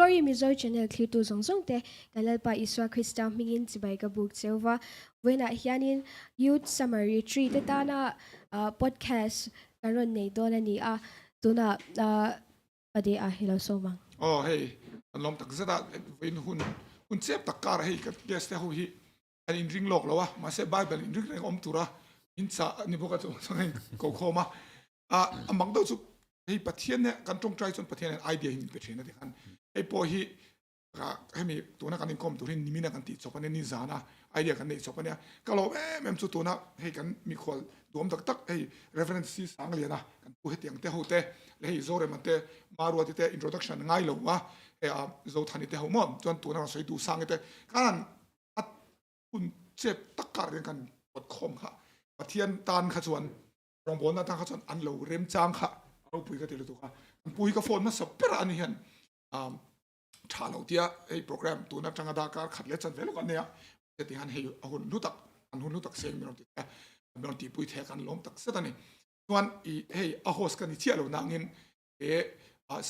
Glory Mizo Channel clear to zong te kanal pa iswa Krista mingin sibay ka book selva wena hianin youth summer retreat ta na podcast karon nei do na ni tuna ade hello so mang oh hey an lom tak zata win hun chep takar hey ka guest ho hi an in ring lok lawa ma se bible in ring om tura in cha ni boka chu sangai ko khoma amang do chu hei pathian ne kan tong trai chon pathian idea hin pe thena de kan hei po hi ka hemi tuna kan kom turin nimina kan ti chopane ni zana idea kan nei chopane kalo mem chu tuna hei kan mi khol dom tak tak hei references anglia kan pu he tiang te hote le hei zore mate maru ati te introduction ngai lo wa zo thani te homo chon tuna soi tu sang te kan at kun chep takar kan pot khom kha pathian tan kha chuan rong bon na ta kha chuan an lo rem chang khaเอาปุยก็ติดตัวค่ะปุยก็โฟนมาสับเปร่านี่เห็นชาเราเดียไอ้โปรแกรมตัวนักจังดาการขัดเล็ดจันเวลกันเนี่ยจะที่หันให้หุ่นรู้ตักอันหุ่นรู้ตักเสียงมีเราติดมีเราตีปุยแทกันล้มตักเสียตันนี่ส่วนอีให้อาโฮสกันที่เที่ยวเรานั่งเงิน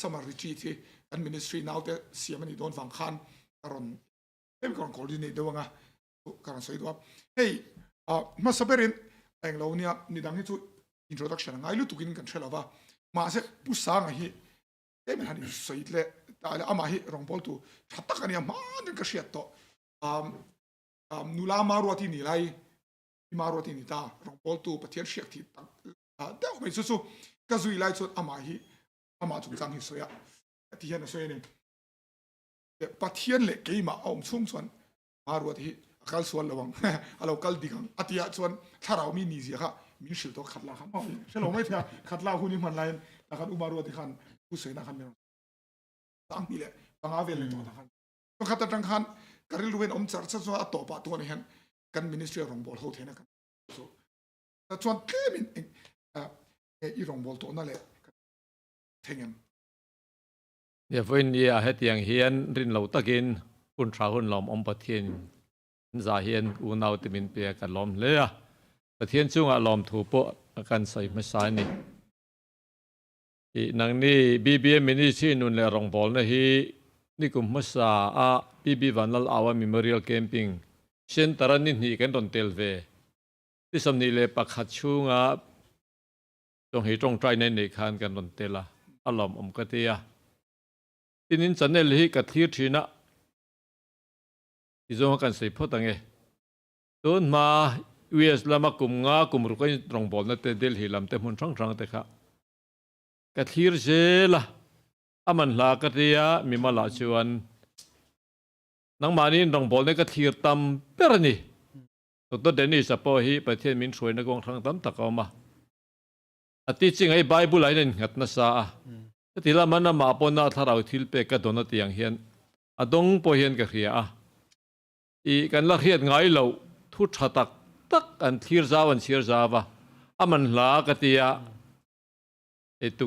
summer retreat ที่อัน ministry น่าจะเสียมันอีโดนฟังคันการันเป็นการ coordinate ด้วยไงการสวยตัวเฮ้ยมาสับเปร่าเองเราเนี่ยนี่ดังที่สุด introduction ไงรู้ตุกินกันเช่นว่ามาเสปุษางฮีมันหันสวยเลยแต่อามาฮีรองบอลตูชัดตะกันเนี่ยมันก็เสียต่อนุลามารัวที่นี่ไรมารัวที่นี่ตารองบอลตูปะเทียนเสียที่ตั้งเดี๋ยวไม่สู้ๆก็สุยไล่สุดอามาจุงจังฮีสวยที่เห็นสวยนี่ปะเทียนเล็กกี่มาเอาชุ่มส่วนมารัวที่กัลส่วนระวังเรากัลดีกันอาทิตย์ส่วนถ้าเรามีนิสิค่ะมีสิ่งที่ขัดลาครับใช่หรือไม่ใช่ขัดลาคุณนี่มันไรนะครับอุบารุติขันผู้เสนาขันเนี่ยตั้งนี่แหละตั้งอาเวลเลยตัวขันก็ขัดตั้งขันการิลเวนอมจัดสักตัวปะตัวนี้เห็นกันมินิสทรีของบอลเขาเทนะกันแต่ส่วนเท่มินอีรองบอลตัวนั่นแหละเท่ยังเนี่ยเว้นเนี่ยเหตุอย่างเฮียนรินเหล่าตะกินคุณชาวคนหลอมอมปะเทียนจ่าเฮียนอุณาวติมินเปียกันล้อมเลยปะเทียนจุงอารมณ์ถูกปะกันใส่ไม่ใช่นี่นังนี่BBMมินิชีนุนเลรองบอลนะฮีนี่กุมมัสซาBBวันลอาวามิมอเรียลแคมปิ้งเช่นตระนินฮีกันตอนเตลเวที่สำนีเลปักขัดชุงจงให้ตรงใจในในคานกันตอนเตละอารมณ์อมกติยาที่นินจันเนลฮีกัดทีร์ทีนะที่จงกันใส่พอตังเอต้นมาเวสลามากุมกุมรุกันรองบอลนั่นเตเดลฮีลำเต็มหุ่นช่างเตะค่ะกัดทีร์เจล่ะอามันลากติยามีมาลาชวนนังมานี่รองบอลนี่กัดทีร์ตำเปรนี่ตัวเดนิสปอฮีประเทศมินช่วยนักกองทางตำตะกอมาอติจริงไอ้ไบเบิลไอ้นั่นหัดนัสาที่ละมันน่ะมาปนน่ะถ้าเราทิลเปกระโดนตีอย่างเฮียนดงปอเฮียนกับเฮียอีกันละเฮียนไงเราทุกชาตักตักอันทีร์จาวันเชียร์จาวะอามันลากติยาตุ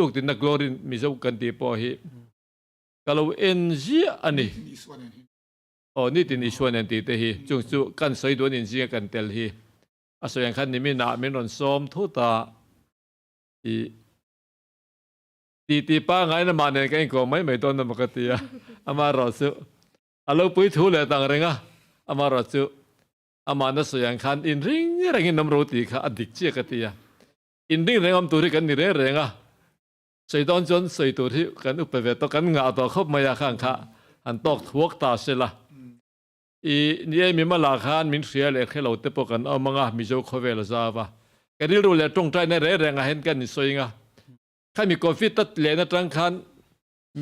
กตินักกลอรินมิจฉากันตีปอฮีkalau NGอันนี้นี่ตินิชวนอันตีเตฮีจุงจุกันใส่ตัวNGกันเตลฮีส่วนขันนี้มีนามีนนซ้อมทุตาตีป้าไงนะมาเนี่ยกันก็ไม่โดนนมกติยาอามารอสุเราปุยทูเลยต่างเรื่องอามารอสุอามานะส่วนขันอินริงน้ำโรตีค่ะอดิกเจียกติยาอินดิ้งเรื่องตัวที่กันนี่เรื่องใส่ตอนจนใส่ตัวที่กันอุปเวทกันงาตัวครบมายาข้างข้าอันตอกทวกตาเสละนี่มีมาลาขานมินเสียเลยแค่เราเตปกันเอามังมิโจคเวลซาวะกันนี่รู้เลยตรงใจในเรื่องเห็นกันนี่สวยงาใครมีกอฟิตัดเลยนะจังขัน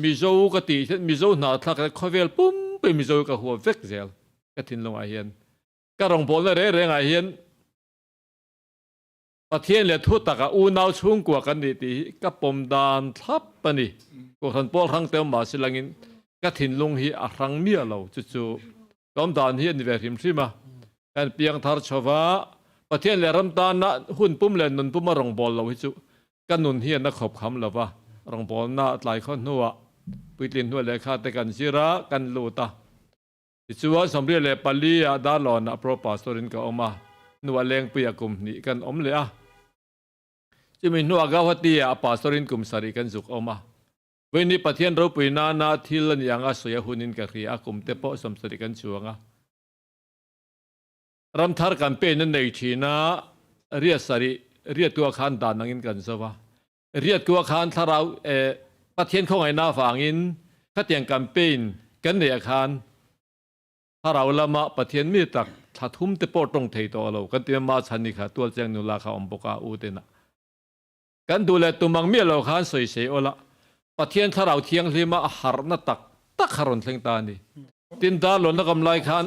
มิโจกติเช่นมิโจหนาทักคเวลปุ่มไปมิโจกับหัวเฟกเซลก็ทิ้งลงไอเฮียนก็รองบอลในเรื่องไอเฮียนประเทศเลยทุตกะอูนาวชุ่งกว่ากันดีตีกับปมดานทับปนี่กูขันปอลทั้งเต็มมาสิลังอินก็ถิ่นลงฮีอัรังเมียเราจู่ๆต้อมดานฮีนี่เวริมซิมาการเปียงทาร์ชวาประเทศเลยรำตานะหุ่นปุ่มเลยนุนปุ่มมารองบอลเราจู่กันนุนฮีนักขบคำเราว่ารองบอลน่าหลายคนหัวปิดลินหัวเลยขาดแต่กันจิระกันลูตาจู่ว่าสมเด็จเลยปลีอาดาลอนะโปรปาสโตรินก็ออกมานัวเลงปียกุมนี่กันอมเลยจะมีนัวกาวตีอาปาสรินกุมสาริกันจุกออกมา เวันนี้ประเทศเราปุยนาที่ลันยังอาศัยหุ่นินกับเรียกุมเตปอสมสริกันชัวงะรำทาร์กันเป็นในชีนาเรียสริเรียตัวขันดานังอินกันซะวะเรียตัวขันถ้าเราประเทศของไอ้นาฝั่งอินขัดยังกันเป็นกันในอาคารถ้าเราละมาประเทศมีตักถ้าทุ่มเตปอตรงเทตัวเรากันเตรียมมาชันนี่ค่ะตัวเจ้าหนุลาเขาอมปกาอูเตนะกันดูแลตัวมังเมียเราขันสวยเสียโอละประเทศถ้าเราเที่ยงลิมาหารนัตักหารนเทงตานี่ตินดาหล่นนักกำไรขัน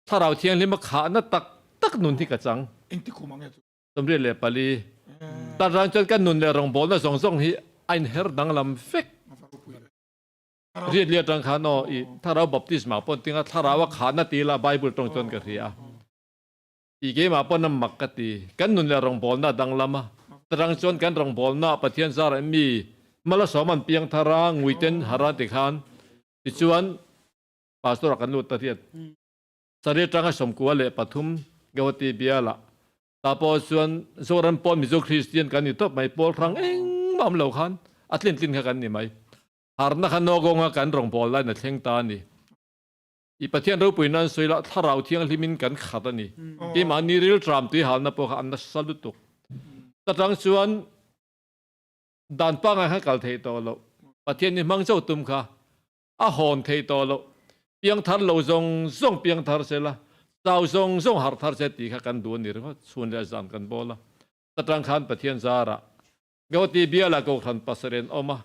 ถ้าเราเที่ยงลิมาขานัตักนุนที่กระจัง เองที่คุมังเนี่ย สมเด็จเลยปาลีตารังจนกันนุนเลยรองบอลนะส่งฮีไอเฮร์ดังลำเฟกเรียดรังขานอีถ้าเราบัพติศมาปนติงถ้าเราว่าขานาตีละไบเบิลตรงจนกันเรียอีเกมาปนน้ำมักกตีกันนุนเลยรองบอลนะดังลำมาตรังจนกันรองบอลนะปะเทียนซาร์มีมาละสมันเปียงทารางวิเทนฮาราติขานดิชวนปาสตรกันลุตเทียดสรีตรังสมกัวเลยปฐุมกวติเบียละtapos soran pon mizo Christian kan ito may pol rang bam lo khan atlin tin ka kan ni mai har na khan no go nga kan rong pol la na thleng ta ni i pathian ro puinan soila tharau thiang limin kan khata ni ki mani ril tram ti hal na po kha an na salu tuk ta tang chuan dan pa nga ha kal thei to lo pathian ni mang chau tum kha a hon thei to lo piang thar lo zong piang thar se la tao song har thar se ti kha kan du ni ro chun le zan kan bola tatang khan pathian zara gawti biala ko khan pasaren oma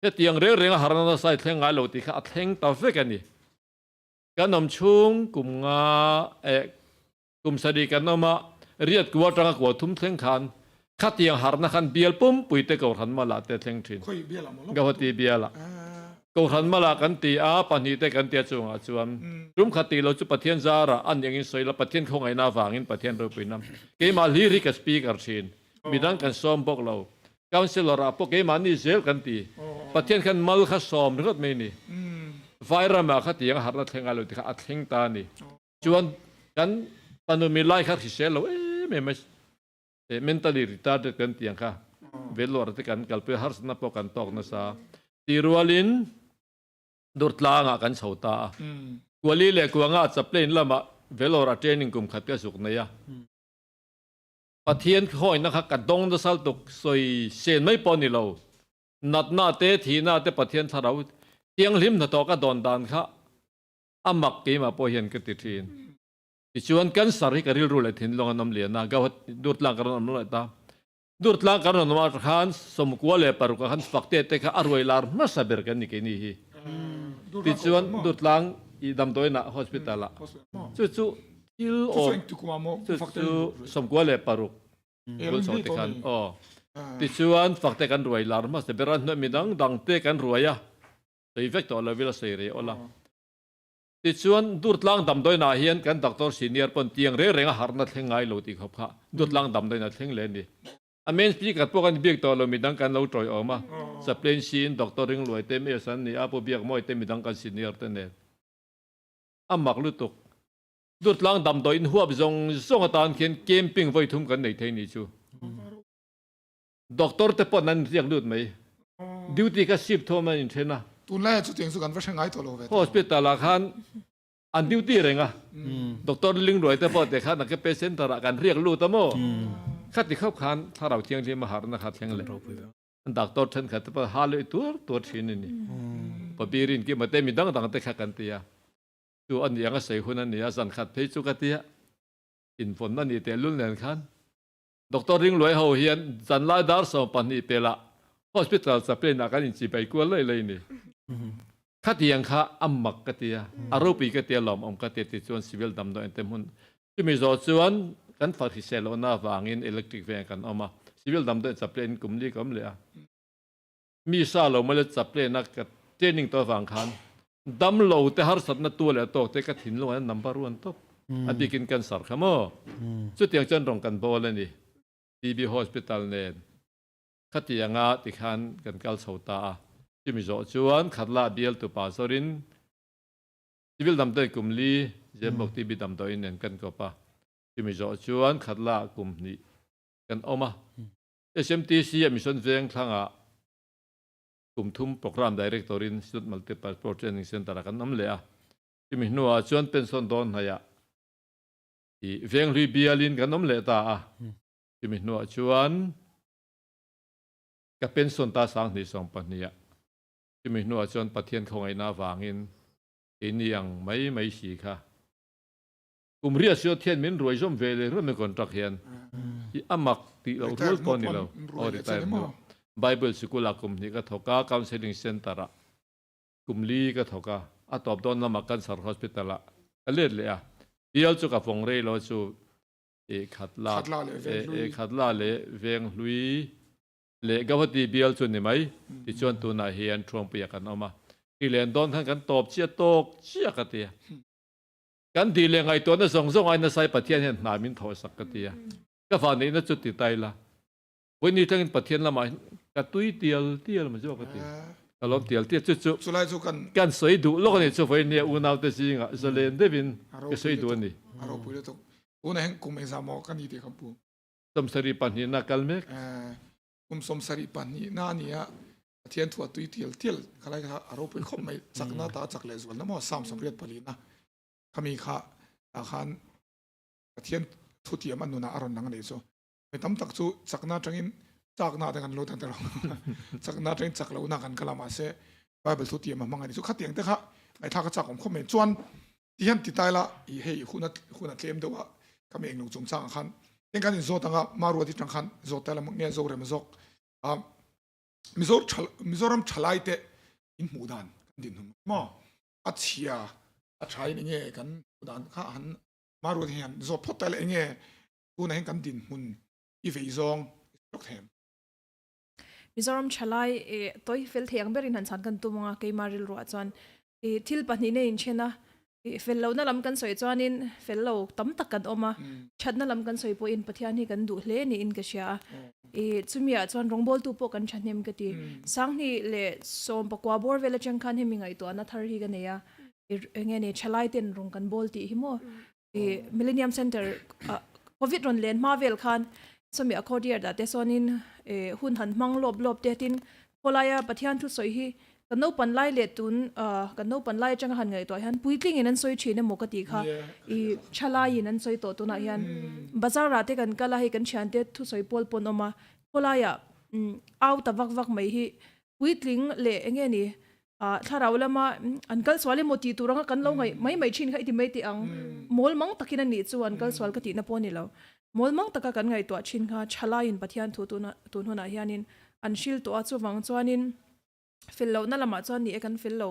te tiang reng harana sai thleng ai lo ti kha thleng ta fe kan ni kanom chung kum nga kum sadi kanoma riat kwa tanga ko thum thleng khan kha tiang harna khan bial pum puite ko khan mala te thleng thin ค่อยเบี้ยละมั้ง gawti biala ko khan mala kan ti a pani te kan tia chunga chuan rum khati lo chu pathian zara an yang in soila pathian khong ai na wangin pathian ro pinam ke ma li ri ka speaker thin midang kan som bok lo counselor a po ke ma ni zel kan ti pathian kan mal kha som rot me ni vaira ma khati yang har na thenga lo ti kha atheng ta ni chuan kan panu mi lai kha hisel lo me mentally retarded kan tiang kha velor te kan kalpe har na po kan tok na sa tirualin durtlanga kan chhota kwali le kwanga chaplain lama velora training kum khat ka suk na ya pathian khoi na kha ka dong da sal tuk soi sen mai poni lo nat na te thi na te pathian tharau tiang lim na to ka don dan kha amak ke ma po hian ka ti thin ti chuan kan sari ka ril ru le thin long anam le na ga durtlang karon am lo ta durtlang karon ma khan som kwale paru ka khan fakte te kha arwai lar ma saber kan ni ke ni hi ti chuan durtlang i dam toina hospital la chu til o เองที่คุมังมั้ง chu som kwale paru gol so te khan o ti chuan fakte kan ruai lar ma se beran na midang dang te kan ruaya sei vek to la vila sei re ola ti chuan durtlang dam doina hian kan doctor senior pon tiang re renga harna thengai lo ti khop kha durtlang dam doina thleng le ni amen speak at pokan biak to lo midang kan lo troi oma sa plain sin doctor ring loi te me san ni apo biak moi te midang kan senior te ne amak lutuk durtlang dam do in huap zong atan khen camping voi thum kan nei thei ni chu doctor te pon nan riak lut mai duty ka ship thoma in thena ตุนแรกจุดเองสุกันว่าช่างไงตัวเราเวท hospital la khan an duty renga doctor ling roi te po te khan na ke patient tara kan riak lu ta mo khat ti khop khan tharau thiang thi ma har na khat theng le an doctor then khat pa hal tur thin ni pa birin ki mate mi dang te kha kan tia tu an yang a sei hun an ya zan khat phei chu ka tia in fon na ni te lul nen khan doctor ring roi ho hian zan lai dar so pan ni pela hospital sa pen na kan in chi pai ko le ni khát yang kha amak ka tia aropi ka tia lom om ka tia ti chuan civil dam do entem hun ti mi zo chuan kan fa hi selo na wangin electric van kan oma civil dam do chaplain kumli kam le a mi sa lo male chaplain na ka training to wang khan dam lo te har sat na tu le to te ka thin lo number 1 top a bikin kan sar khamo chu tiang chan rong kan bol ani tb hospital ne khát yang a ti khan kan kal chhotaที่มีโจชวนขัดลาเดียลตัวป่าสรินที่วิลดำเตยกลุ่มลีเจมบอกที่บิดำตัวอินเนกันก็ป่ะที่มีโจชวนขัดลากลุ่มนี้กันออกมาSMTCมีส่วนเวียงทางอ่ะ กลุ่มทุ่มโปรแกรม Director in Institute Multi-Purpose Training Center กันน้ำเลยที่มีหนัวชวนเป็นส่วนตนให้ที่เวียงลุยเบียลินกันน้ำเลยตาที่มีหนัวชวนก็เป็นส่วนตาสังที่สองปันนี้ที่มีหนัวชวนประเทศของไอ้นาวางอินนี่ยังไม่สีค่ะกลุ่มเรียกเสียเทียนมินรวยชมเวเลยเรื่องไม่ก่อนตรักเห็นที่อามักที่เรารู้ก่อนนี่เราเอาได้แต่เนาะBible School กลุ่มนี้ก็ถกา Counseling Center กลุ่มลีก็ถกาตอบโดนนำมากันสาร Hospital ก็เลือดเลยเดี๋ยวจุกับฟงเรย์เราจูขัดลาเลยเวียงลุยเลยก็พอดีเบียลจุนี่ไหมที่ชวนตัวนาเฮียนทวงเปียกันออกมาที่เรียนโดนทั้งกันตอบเชี่ยโตกเชี่ยกตีกันดีเลยไงตัวนั้นส่งไอ้นั่นใส่ปะเทียนเห็นนามินทอสักกตีก็ฝันนี้นั่นจุดติดใจละวันนี้ทั้งปะเทียนละมาก็ตุยเตียลมันจะบอกกตีก็ล้มเตียลจุสุดท้ายสุกันสวยดูโลกนี้จะไปเนี่ยอุณาวแต่จริงจะเล่นได้บินก็สวยดูนี่เราพูดแล้วอุณาแห่งกุมเอ็งสามอกันนี่เด็กครับปุ๊สมสรีปันนี่นักการเมกกุมสมสรีปันนี่น่านี่เทียนถั่วตุยเตียลใครก็เราพูดเขาไม่จักหน้าตาจักเลยส่วนนั้นมั่วซ้ำสำเร็จผลิตนะขมีข้าอาคารเทียนทุติยมันนุนาอารมณ์นั่งเลยโซ่ไม่ตั้มตักซูจักหน้าจังอินจักหน้าแต่กันโลตันแต่เราจักหน้าจังจักเราหน้ากันกลามาเซ่ไบเบิลทุติยมันมังอันนี้สุขัดเตียงแต่ข้าไอ้ท่ากระจักของเขาไม่จวนที่เห็นติดตายละอีเฮคุณนัดเทมเดียวว่าขมีเองลงจงสร้างขันเองกันโซตังะมารัวที่จังขันโซแต่ละมึงเนี่ยโซเรมโซกมิโซรัมฉลายเตะอินหมูดานดินหุ่นมั่วอัจฉริยะอัจฉริยะเนี่ยกันหมูดานข้าหันมารัวที่เห็นโซพอแต่ละเนี่ยกูนั่งกันดินหุ่นอีเฟยซองตกแถมมิโซรัมฉลายตัวเฟลเทียงเบรินหันสันกันตัวมังเกมาริลรัวจวนทิลปันนี่เนี่ยอินเชนะเฟลเรานั่นลำกันสวยจวนอินเฟลเราตั้มตักกันออกมาชัดนั่นลำกันสวยพออินปะเทียนนี่กันดูเล่นี่อินกษยาจุมีจวนรองบอลตัวพวกกันชัดเนมกันทีสังนี่เละสมปกว่าบอลเวลจังคันเฮมิงไอตัวนัทธารีกันเนี่ยเงี้ยเนี่ยฉลายเต็นรองกันบอลตีหิโมมิลเลนเนียมเซ็นเตอร์โควิดรอนเลนมาเวลคันสมัยอคอร์เดียร์ดาเตซอนินหุ่นหันมังลบเดตินพลายปะเทียนทุสวยฮีกันโนปันไล่เลตุนกันโนปันไล่จังหันไงตัวฮันปุยกลิ้งนั้นสวยชีนมกติค่ะชลายนั้นสวยตัวน่ะฮันบาซาราเตกันกะลาฮีกันชันเตทุสวยปอลปนออกมาพลายเอาตะวักไม่ฮีปุยกลิ้งเละเงี้ยนี่ถ้าเราละมาอันกัลสวาเลโมตีตัวรังกันเราไงไม่ชินค่ะที่ไม่ตีอังมอลมังตะกินันนี่ส่วนกัลสวาลกตินับปนี่เรามอลมังตะกันไงตัวชินค่ะชลายินปะเทียนตัวหัวหน้าฮันนินอันชิลตัวจูวังจวนินฟิลโลนั่นละมาจวนนี่กันฟิลโล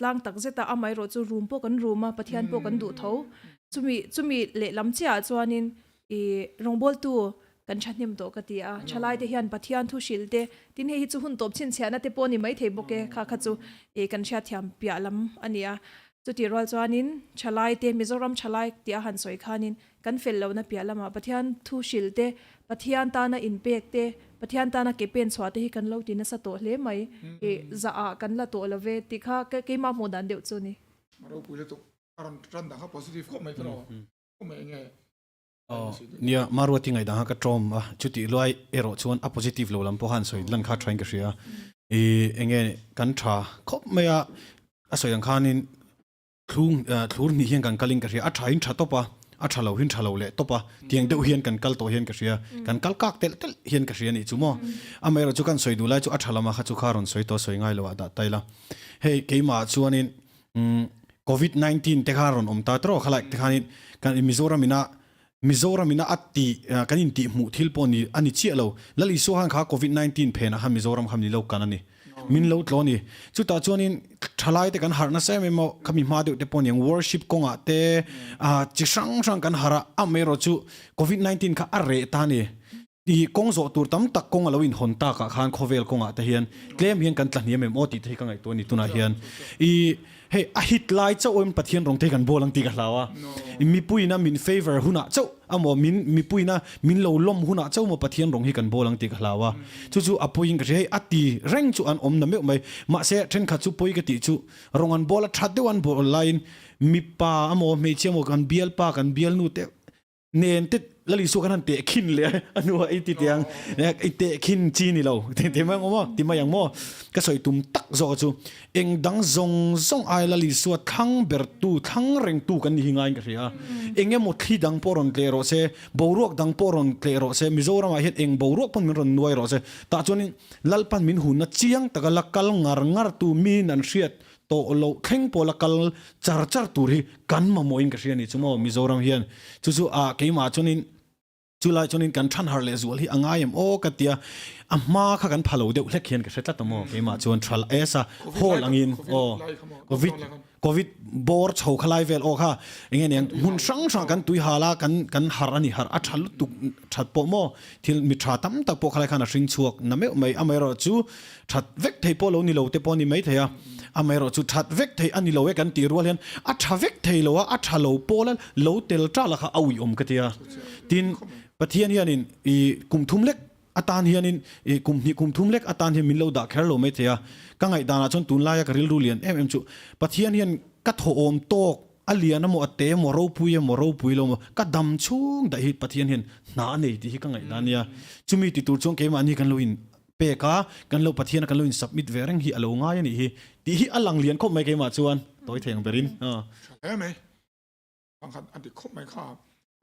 ลางตักเจตาอาไม่รู้จูรูมพวกกันรูมาปะเทียนพวกกันดูเท้าจุมีเละลำเจ้าจวนินรองบอลตัวกันชัดนิมโตกติชลายเทียนปะเทียนทุชิลเตตินเฮฮิจูหุ่นตบชินเชียนะเตปอนี่ไม่เทบกข้าขจูกันชัดยามเปียลำอันนี้จุดที่รอจวนินชลายเตมิโซรัมชลายเตียหันสวยขานินกันฟิลโลนะเปียลำปะเทียนทุชิลเตปะเทียนตานะอินเปกเตปะเทียนตานะเกเป็นสวัสดิกันเล่าตินะสะโตเลไหมจะกันละโตละเวติค่ะก็มาโมดันเดียวจูนี่เราพูดแล้วตุกอารมณ์รันดังเขา positive เขาไม่ตลอดเขาไม่ไงเนี่ยมารู้ที่ไงดังก็ตรมจุดที่ลอยเอโรชวน positive โลลำพอหันสวยลังค่า train ก็เสียเงี้ยกันท่าเขาไม่สวยดังค่านี่ทุนนี่เฮียงกันกลิงก็เสียtrain ท่าต่อปะชาเราหินชาเราเละต่อปะเตียงเดือดเฮียนกันกัลโตเฮียนก็เสียกันกัลกักเตลเฮียนก็เสียนี่จุโมไม่เราจุกันสวยดูไล่จุชาเรามาข้าจุคารอนสวยตัวสวยง่ายเลยว่าได้ละเฮ้ยเกี่ยมาชวนนี่COVID-19 เทคารอนตาตรอขลักเทคานี่กันมิโซรามินาอัตติกันอินติมุทิลปอนี่อันนี้เชี่ยเราแล้วอีส่วนข้า COVID-19 เพนะฮะมิโซรามคำนี้เรากันนี่มินเราตลอนี่จุดตาชวนนี่ทลายแต่กันหาร์นัสเซ่ไม่มาคำมีมาเดียวแต่ปนยัง worship กงอ่ะแต่จิช่างกันหาระไม่รู้จุ COVID-19 ข้าอะไรตานี่ดีกงโซตัวตั้มตักกงเราอินหนตากขานโคเวลกงอ่ะแต่เฮียนเคลมเฮียนกันตันเฮียนไม่หมดที่ที่กันไงตัวนี้ตัวน่าเฮียนเฮ้ยฮิตไลท์เจ้าอมปะเทียนรองเทกันโบลังตีกันแล้วอ่ะมีปุยนะมิน favor หุ่นอ่ะเจ้ามมีปุยนะมินเราล้มหุ่นอ่ะเจ้ามาปะเทียนรองให้กันโบลังตีกันแล้วอ่ะจู่ๆอปุยกันเฮ้ยอัตตีเร่งจู่อันนั่นไม่มาเสียเทนขัดจู่ปุยกันตีจู่รองอันโบละชัดเดวันโบไลน์มีป้ามีเชี่ยวกันเบียลป้ากันเบียลนู่นเตเนนติด la li su kan te khin le anu ai ti tiang ai te khin chi ni lo te ma ngo ti ma yang mo ka soi tum tak zo chu eng dang zong ai la li su thang ber tu thang reng tu kan hi ngai ka ria enge mo thi dang poron klero se borok dang poron klero se mizoram a het eng borok pan min ron nuai ro se ta chunin lalpan min hun na chiang takala kal ngar tu min an riat to lo thleng pola kal char turi kan ma moin ka ria ni chumo mizoram hian chu a keima chunin chulai chunin kan than har le zual hi angayam o katia amma kha kan phalo deuh hlek hian ka hretla tamo keima chuan thral esa hol angin o covid bor chho khalai vel o kha ingen yang mun sang kan tui hala kan har ani har a thal tu that po mo thil mi tha tam tak po khalai khana ring chuak na me mai amai ro chu that vek thei po lo ni lo te po ni mai theya amai ro chu that vek thei ani lo we kan ti rual hian a tha vek thei lo a tha lo po la lo tel tra la kha awi ka tia tin pathian hianin I kum thum lek atan hianin kum thum lek atan hi min lo da kher lo mai theya ka ngai dana chon tun la ya ka ril rulian em chu pathian hian ka tho om tok alian mo ate mo ro pui lo mo ka dam chung da hi pathian hian na nei ti hi ka ngai dan ya chumi ti tur chong ke ma ni kan lo in pe ka kan lo pathian kan lo in submit vereng hi alo nga ya ni hi ti hi alang lian khop mai ke ma chuan toi theng berin mai bang khat anti khop mai kha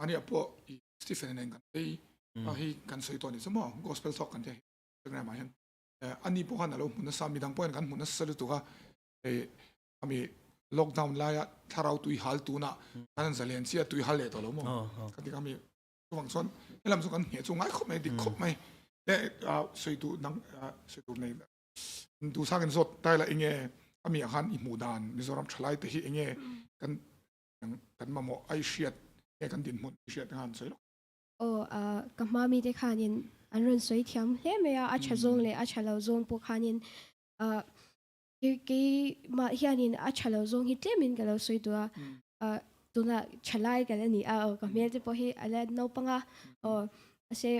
ani apo Stephen Engan ei hi kan soi to ni samo gospel talk kan te program hian ani po han alo mun sami dang point kan mun salu tu ka ami lockdown la ya tharau tui hal tu na kan zalian sia tui hal le to lo mo kati kami tuang son elam so kan he chu ngai khop mai di khop mai le soi tu nang soi tu nei tu sa kan zot tai la inge ami han I mudan mizoram thlai te hi inge kan ma mo ai shiat e kan din mun shiat han soi lo ka mami te khanin an ron soi thiam hle me a cha zong le a cha lo zong po khanin ke ma hianin a cha lo zong hi tlemin ka lo soi tu tuna chalai ka ni ka mel te po hi ala no panga ase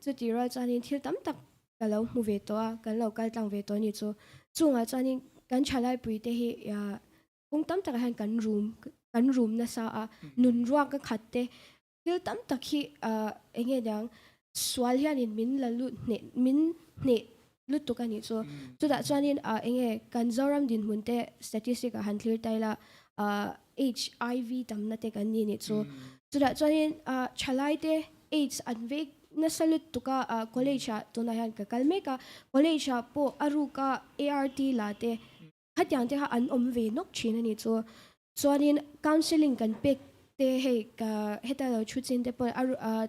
chu ti ro chanin thil tam tak ka lo mu ve to kan lo kal tang ve to ni chu chunga chanin kan chalai pui te hi kung tam tak han kan room na sa nun ruwa ka khatte thil tam tak hi enge dang swal hianin min la lut ne lut to kan ni chu da chanin enge kan zoram din hunte statistic a han clear taila HIV tam na te kan ni chu da chanin chalai te AIDS an ve na salut to ka college to na han ka kalme ka college po aru ka ART la te hatyang te ha an ve nok china ni chu chanin counseling kan pek te hei ka heta lo chuchin te po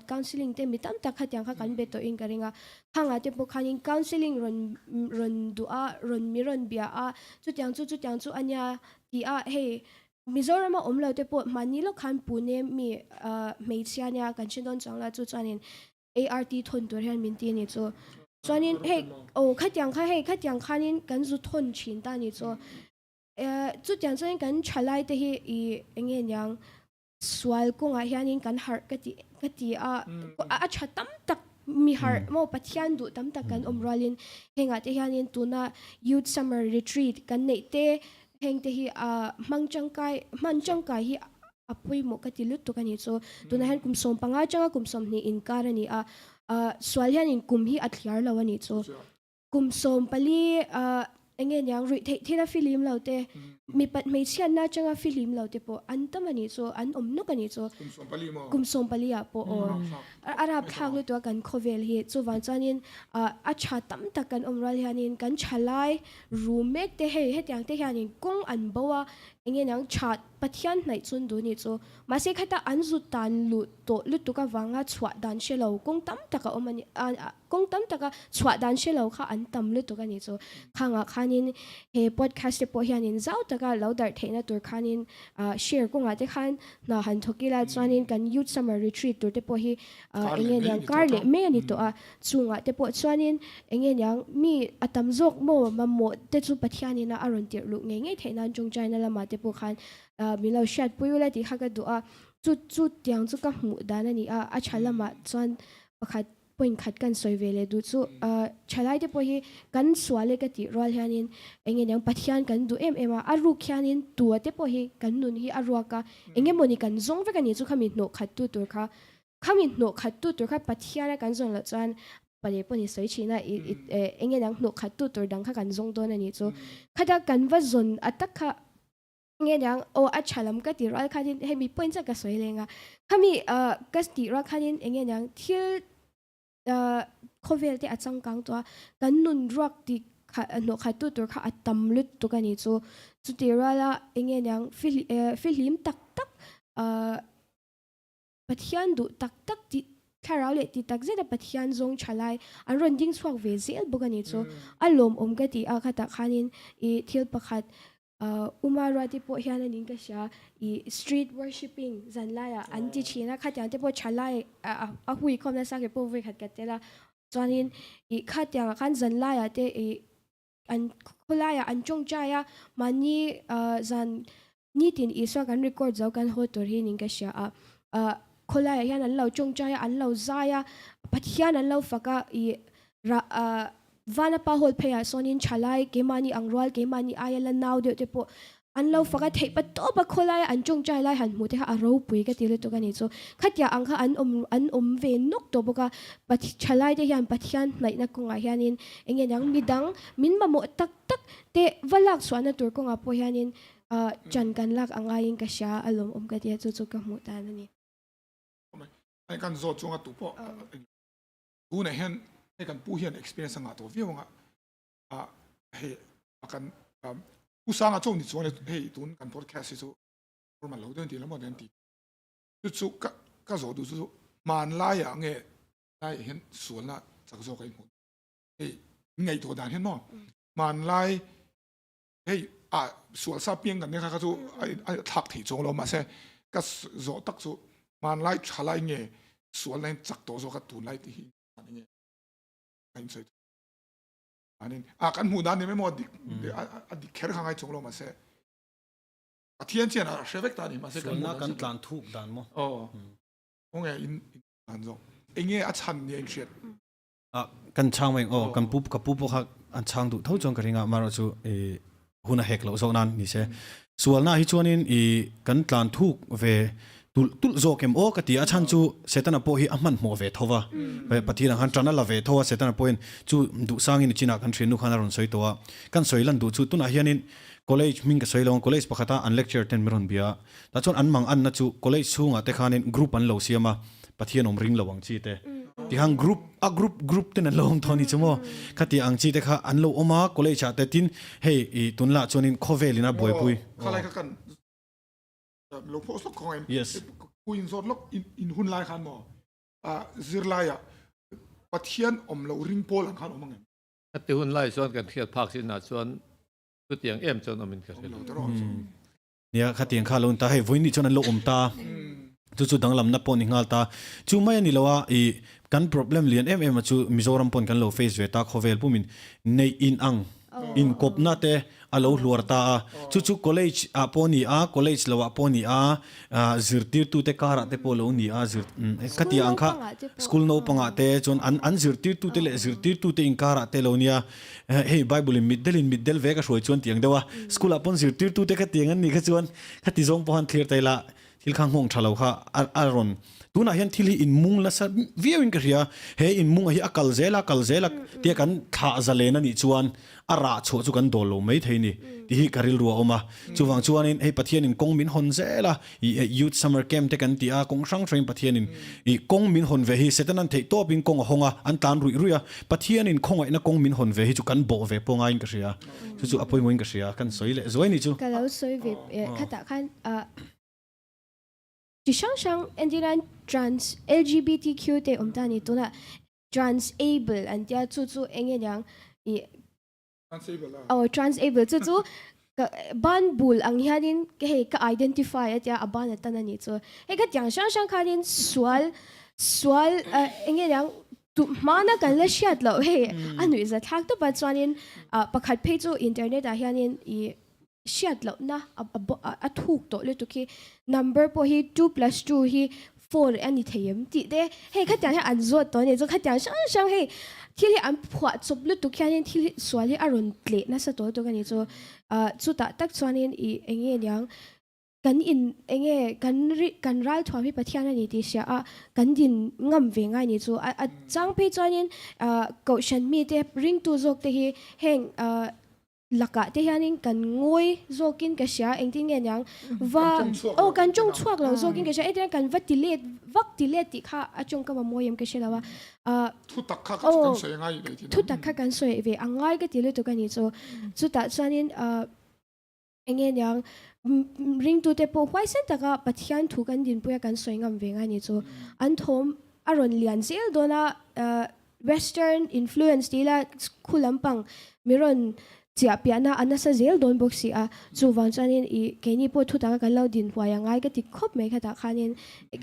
counseling te mitam tak hatyang kha kan be to in karinga khanga te po khanin counseling ron du ron miron bia chutyang chu anya ti hei Mizoram omlo te po manilo khan pune mi meichania kan chindon changla chu chanin ART thon tur hian min ti ni chu chanin hei khatyang khanin kan zu thon chin ta ni chu chutyang chanin kan chalai te hi enge nyang swal ko nga hianin kan har kati a chatam tak mi har mo pathian du tam tak kan omralin henga te hianin tuna youth summer retreat kan nei te heng te hi manchangkai hi apui mo kati lut to kani so tuna han kumsom panga changa kumsom ni inkarani swal hianin kum hi athiar lawani so kumsom pali enge nyang ri thela film laute mi pat mei chian na changa film laute po antamani so an omno kani so kumsom pali po arab thang lu to kan khovel hi chu wan chanin acha tam takan omral hianin kan chalai roommate te he te hianin kong an bawa enge nyang chat pathian nai chun du ni chu mase khata anzu tan lu to ka wanga chwa dan shelo kong tam taka omani kong tam taka chwa dan shelo kha an tam lu to ka ni chu khanga khanin he podcast po hianin zau taka laudar theina tur khanin share ko nga te khan na han thokila chanin kan youth summer retreat tur te po hi enge nyang karle me ani to chunga te po chanin enge nyang mi atam jok mo mammo te chu pathianina aron tir lu nge theina jong chaina lama te po khan milo shat puyula ti khaga du chu tiang chu ka mu dana ni a chalama chuan pakhat point khat kan soivele du chu chalai te po hi kan swale ka ti rol hanin enge nyang pathian kan du ema aru khyanin tu te po hi kan nun hi arwa ka enge moni kan zong ve kan ni chu khami no khat tu tur kha ข้ามีหนูขัดตู้ตัวข้าปัทยานะกันส่งละจวนประเดี๋ยวปนิสัยชีนะเองยังหนูขัดตู้ตัวดังข้ากันส่งตัวนั่นนี่จูข้าจะกันว่าจนอัตตะข้าเงี้ยยังโอ้อัจฉริยะก็ตีรักข้าดินให้มีpointจะกระสวยเลยงะข้ามีก็ตีรักข้าดินเงี้ยยังที่โควิดที่อาจจะกังตัวกันนุนรักที่หนูขัดตู้ตัวข้าอัตตำลุดตัวกันนี่จูตีรักละเงี้ยยังฟิลิมตักปัทยันดูตักที่ถ้าเราเล็กตักเจตปัทยันจงฉลายอันรันดิ้งสวกเวซิลบุกันนี่จูอารมณ์ก็ตีข้าตักขันินที่ประคัดอุมาราที่พวกเฮียนันนิงก็เสียstreet worshipping จันไล่อันที่ชีนะขัดอย่างที่พวกฉลายหุยคอมนะสักพวกเวขัดกันแต่ละจวนนี้ขัดอย่างขันจันไล่ที่อันคุไล่อันจงใจมันนี่จันนี่ตินอีสวกัน record เจ้ากันโหตัวที่นิงก็เสียคุไล่เฮียนั้นเราจงใจอันเราใจปัทยานั้นเราฟักวันป้าหัวเพย์ส่วนนี้ฉลายเกมานีอังรัลเกมานีอายลันนาวเดียวที่พวกอันเราฟักเทปตัวบักคนไล่อันจงใจไล่หันหมดที่เขาอารมณ์ปุยก็ตีเลยตัวกันนี่โซ่ขัดยาอังค่ะอันอมเวนกตัวพวกปัทฉลายที่ยันปัทยันไหนนักกงอาเฮียนินเองยังมีดังมินมาหมดตักเตะวันลักส่วนนั้นตัวกงอาพวกเฮียนินจันกันลักอังอายิงก็เสียอารมณ์ก็ตีจุกกับหมดตานั่นนี่ไอ้กันโจจงอ่ะตัวพอกูเนี่ยเห็นไอ้กันผู้เห็น experience งาตัววิวงะเฮ้กันผู้สร้างอ่ะจงนี่จงเลยเฮ้ตุนกัน podcast จู่พอมันเราเดินทีแล้วมันเดินทีจู่ก็โจดูจู่มันไล่อ่ะเงี้ยไล่เห็นส่วนละจากโจกันหมดเฮ้ไงตัวด่านเห็นมั้งมันไล่เฮ้ส่วนซาเปียงกันเนี่ยครับจู่ไอ้ทักที่จงเรามาเซ่ก็โจตักจู่มันไล่ชะไล่เงี้ยส่วนไล่จากตัวโจก็ตุนไล่ที่อันนี้อันนี้อันนี้กันหูด้านนี้ไม่หมดดิแค่ข้างไอ้จงลงมาเสียเทียนเจียนเชฟเวกตานี่มาเสียกันกันตลานทุกด้านมั้งโอ้ไงอินด้านจงเองอัดชันเนี่ยเชียดกันช่างเองกันปุ๊บกับปุ๊บพวกอันช่างดูเท่าจงกระดิ่งมาเราจะหุ่นเฮกเราโซนันนี่เสียส่วนหน้าฮิจวนินกันตลานทุกเวตุลโจเกมโอกติอาชันจูเซตันอโปฮีอามันโมเวทว่าไปปฏิรังฮันตรันลาเวทว่าเซตันอโปอินจูดูสร้างอินจีนักคันทรีนุขานารอนสวยตัวกันสวยลันดูจูตุนอาเฮียนินcollege มิงก็สวยลง college ปะขตาอัน lecture 10มิรอนเบียแต่จนอันมังอันนัจู college สูงอ่ะแต่ขานิน group อันเหล่าเสียมาปฏินอมริงระวังจีเตที่หัง group เต็นอันเหล่าองทอนี่จมูกขัดที่อังจีเตค่ะอันเหล่าออกมา college อ่ะแต่ตินเฮ้ยตุนละจนิน cover ลินะบ่อยปุยข้าไรกันลูกพ่อสุดของเอ็มคุยสดล็อกอินหุ่นลายขันหมอซิร์ไลอ่ะปัทยันเราริงโพลังขันออกมาไงที่หุ่นไล่ส่วนกันเทียบภาคสินาส่วนตัวเตียงจนอมินกันเนี่ยขัดเตียงข้าลงตาให้วันนี้จนนั้นเราตาจู่ๆดังลำนับปนหิงาตาจู่ไม่นี่เราว่ากัน problem เลียนมาจู่มิโซรัมปนกันเรา face เวตาโคเวลปุ่มินในอินอังอินกบนาเตอโลหัวตาจู่ๆ college ปอนี่college เราปอนี่zirtir tu te kara te polo ni zir khati angkha school no panga te chon an zirtir tu te le zirtir tu te in kara te lo nia hey bible middle ve ka shoi chon tiang dewa school apon zirtir tu te ka tiang an ni kha chon khati zong pon clear tai la thil khang hong thalo kha aron tuna hian thili in mung la sa viewing ka ria he in mung hi akal zela te kan tha zalen ani chuan ara chu chu kan dolo mai theini ti hi karil ruwa oma chuwang chuanin hei pathian in kongmin hon zela youth summer camp te kan ti kong sang train pathian in kongmin hon ve hi setanan thei to pin kong honga an tan ruya pathian in khonga ina kongmin hon ve hi chu kan bo ve ponga in ka ria chu apoi moin ka ria kan soile zoi ni chu ka lo soi ve khata khan chỉ sang anh đi làm trans LGBTQ te tani tu na transable anh dia chu anh yang transable chu ban bul ang hianin ke ka identify at ya aban at tanani chu he ka yang sang khanin swal anh yang tu mana kan la shat lo he anu za thak to ba chuanin pakhat phe chu internet a hianin shiat lo na a thuk to le to ki number po hi 2 + 2 hi 4 ani thayem ti de he khatya he an zo to ne zo khatya sang he thil hi an phwa chop lu tu khanin thil swali aron tle na sa to to kani zo chu ta tak chuanin I enge yang กันอินเองกันรัลทว่าพี่ปะเทียนนี่ที่เสียกันดินงำเวงไงนี่จูจังไปจอนินก็ฉันมีเตริงตูจกเตhiเฮงลักะเตฮันนินกันงวยจกินกะเสียเองที่เงี้ยยังว่ากันจงชวกเราจกินกะเสียเองกันวัดติเลติค่ะจงก็มามวยมกะเสียแล้วว่าทุตักข้ากันสวยง่ายเลยที ทุตักข้ากันสวยเวอังไงก็ติเลตัวกันนี่จูตัดจอนินเองยังริงตัวเตปไว้เส้นตะกะปะเทียนถูกันดินปุยกันสวยงามเวงไงนี่จูอันทมอารอนเลียนเซลโดนะwestern influence ดีละคุลัมปังมิรอนเจียเปียนะอันนั้นเซลโดนบอกสิจูวันจันนินอีแกนี่พูดทุกตากันเล่าดินวายังไงก็ติดคบไม่ค่ะตาคันนิน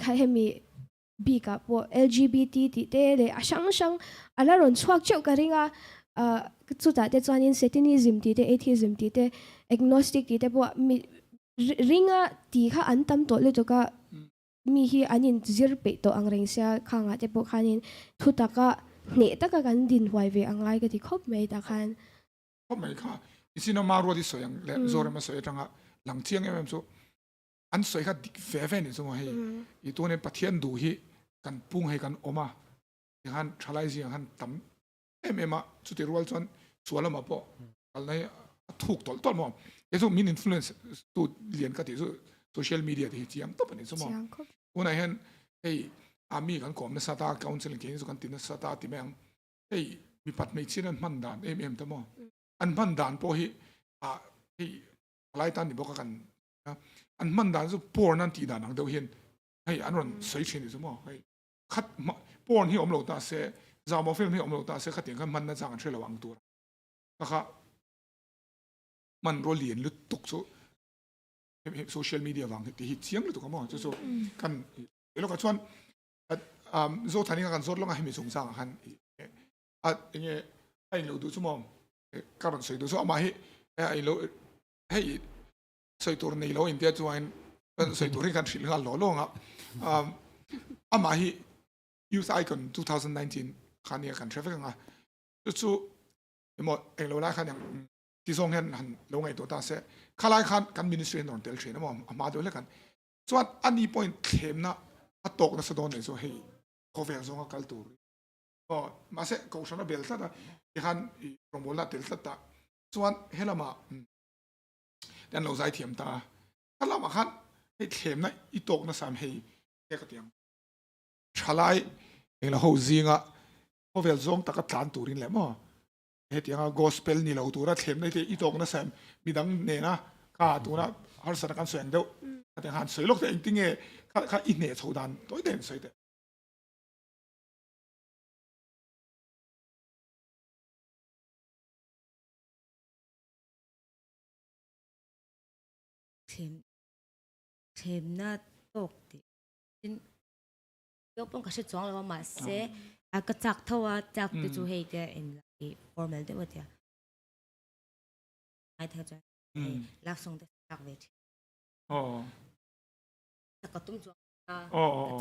ค่ะเฮมีบีกับพวก LGBT ติเตเลยช่างอันนั้นรอนชวกเจ้ากันริงจุดแต่จันนิน Satanism ติเต atheism ติเต agnostic ติเตพวกมีริงตีค่ะอันตั้มตัวเลยตัวก็มีฮีอันนินจิรเปตัวอังเริงเสียข้างเตพวกคันนินทุกตาก็เนตะกันดินไว้เวอังไงก็ติดคบไม่ตาคันคบไม่ค่ะอีสินามารัวที่สวยอย่างเล่โซเรมาสวยจังอ่ะหลังเที่ยงเอ็มซูอันสวยค่ะดิเฟ่นี่สมมติให้อีตัวนี้ปะเทียนดูฮีกันปุ้งให้กันออกมาอย่างนั้นชาไลซีอย่างนั้นตั้มมาสุดที่รัวจนสวยแล้วมาปะอะไรถูกต้นมองเอซูมีอิทธิพลตัวเรียนกันที่โซเชียลมีเดียที่เจียมตัวเป็นสมองวันไหนเห็นไอ้อามีกันก่อนในสตาร์คาวน์ซิลกิ้งสุกันตินสตาร์ที่แม่งไอ้มีปัดไม่ชินมันดานตั้มมองอันมันดานพอฮีที่หลายท่านที่บอกกันอันมันดานสุปอร์นั่นตีดานนังเดียวเห็นให้อันนั้นสวยชินสมองให้คัดปอร์ที่อมโลตาเสจามอฟิลที่อมโลตาเสขัดอย่างกันมันน่าจะกันช่วยระวังตัวนะครับมันรอเลียนหรือตกโซเชียลมีเดียวังที่ฮิตเสียงหรือตกมั้งจะกันแล้วก็ชวนโซทานี่กันโซลงให้มีสงสารกันอย่างเงี้ยให้เราดูสมองการสวยดูสมาให้เราให้สวยตัวนี้เราอินเดียจวนสวยตัวที่กันสิลกันหล่อลงมาให้ Youth Icon 2019คันนี้กันเทรฟฟิกกันจู่หมดเราไล่คันอย่างที่ส่งเห็นหันลงไงตัวตาเสข้าไล่คันกันมินิสทรีนอนเตลเชนมาดูเลยกันส่วนอันนี้พอยเข็มนะตกนะสะดอนเลยส่วนให้คอฟเฟอร์ส่งกับกัลตูก็มาเสก็ฉันน่ะเบลส์นะที่คันโปรโมทละเตลส์ตาส่วนเฮล่ามาดันเราใช้เทียมตาถ้าเรามาคันให้เข็มนะอีตกนะสามให้เด็กเตียงชาไลเองเราหูซิงอ่ะคอฟเฟอร์ส่งตะกัดฐานตูรินแหละมั้งเหตุอย่างกอสเปลนี่เราตัวเราเทมในที่อีตรงนั้นแซมมีดังเนี่ยนะข้าตัวนั้นฮาร์สนักการสวยเดียวแต่หันสวยลูกแต่จริงๆข้าอินเนี่ยชาวดันตัวเด่นสวยเด่นเทมน่าตกดิจินยกป้องกับชุดสองแล้วมาเสก็จักเท่าว่าจักติจูเฮเดียอินformal เดียวเดียไอเท่าใจลักษณะจักเวชแต่ก็ตุ้มจวง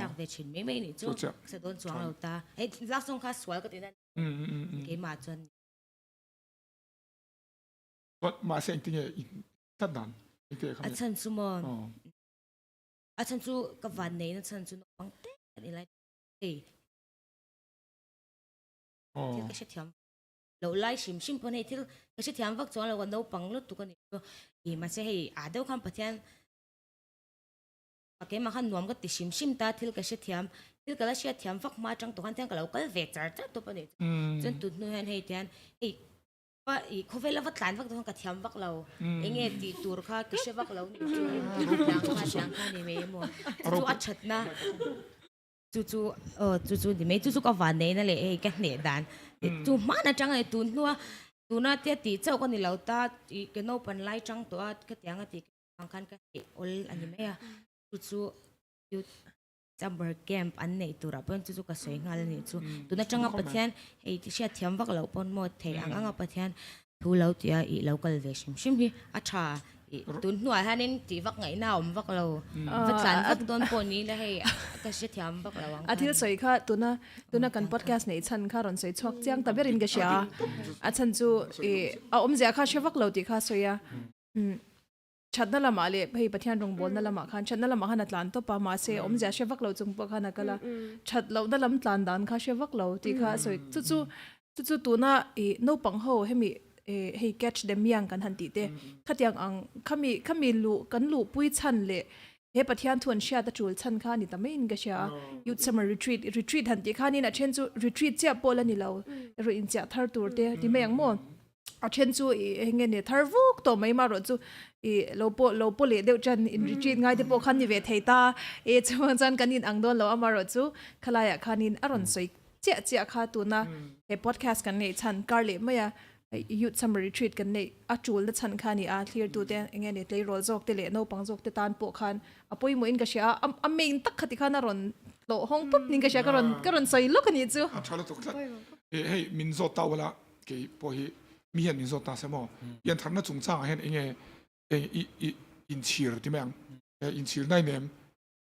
จักเวชินไม่นี่จูจะโดนจวงเราตาลักษณะข้าสวยก็ตินั่นเกี่ยมาจนมาเสียงจริงๆตัดดันอาจารย์ซูมอนอาจารย์ซูกับวันนี้อาจารย์ซูนบังเตะอะไรที่ก็เชื่อถือเราไล่ชิมพอในที่ก็เชื่อถือว่าจวนเราวันเราปังลุตุกันนี่มาเสียให้เดี๋ยวคำพัฒน์ปากเกมาขันนวมก็ติชิมตาที่ก็เชื่อถือที่ก็เชื่อถือว่ามาจังตัวกันที่ก็เราก็เวทจัดตัวปนี่จนตุนนู่นให้เทียนว่าเขาเวลาวัดหลานวัดตัวกันที่วัดเราเองตีตัวข้าก็เชื่อวัดเรานี่ดังข้านี่ไม่หมดจู่อัดชัดนะจู่ดิไม่จู่ก็วันนี้นั่นแหละกันเนี่ยดันจู่มานะจังไอ้ตัวน่าเตี้ยตีเจ้าคนนี้เราตาก็โน้ปันไล่จังตัวก็เตียงก็ตีบางครั้งก็โอลอันนี้ไม่อะจู่อยู่จัมเบอร์แกมอันนี้ตัวเราเป็นจู่ก็สวยงามนี่ตัวน่าจังกับประเทศไอ้ที่เชื่อเทียมวักเราปนหมดเทียงกับประเทศทูเราเตียเราก็เลยชิมฮีอาชาตุนหน่วยฮะนี่ตีวักไงหน้าวักเราวักหลานวักโดนปนนี้แล้วให้ก็เชื่อเทียมวักเราอาทิตย์สวยค่ะตัวน่ะกันพอดแคสต์ในชั้นค่ะรอนสวยชกเจียงแต่เบรินก็เชียอาชั้นจู่อมเสียค่ะเชื่อวักเราตีค่ะสวย ชัดนั่นละมาเลยเฮ้ยประเทศรงบอลนั่นละมาคันชัดนั่นละมาคันอัตลันตัวปามาเซอมจะเชฟักเราจงปะคันนักละชัดเรานั่นลำตานดันค่ะเชฟักเราที่ค่ะสวยจู่ตัวน่ะโนปังโฮให้มีให้ catch them ยังกันทันทีเด้ขัดยังอังขมีลูกันลูปุ้ยชันเลยเฮ้ประเทศทวนเชียตะจูลชันค่ะนี่แต่ไม่อินก็เชียยุด summer retreat ทันทีค่ะนี่นะเช่นจู่ retreat เจ้าปอละนี่เราเราอินเจ้าทาร์ตัวเด้ที่ไม่ยังมั่วเช่นจู่เงี้ยเนี่ยทาร์วุกตัวไม่มารถจู่เราปอเลยเดี๋ยวจันอิน retreat ง่ายที่ปอคันนี่เวทไทตาจู่จันกันอินอังโดนเราเอามารถจู่ขลายคันอินอรอนสวยเจ้าค่ะตัวน่ะpodcast กันเนี่ยฉันการเลยไม่อะyouth summer retreat กันเนี่ยจูลและฉันค่ะนี่clear ตัวเด่นเงี้ยเนี่ยเลยรอจอกเตะโนปังจอกเตะตานปอคันปุยมวยอินก็เชียเมนตักขัดที่ข้านารอนโลห้องปุ๊บนี่ก็เชียก็รอนใส่ลูกกันนี่จู่ชาลตุกสัตเฮ้ยมินโซตาวละเกี่ยพอเฮมีเห็นมินโซตาเสมอยันทำนั่นจงจ้างเห็นเงี้ยอินชีร์ที่แม่งอินชีร์ในเนม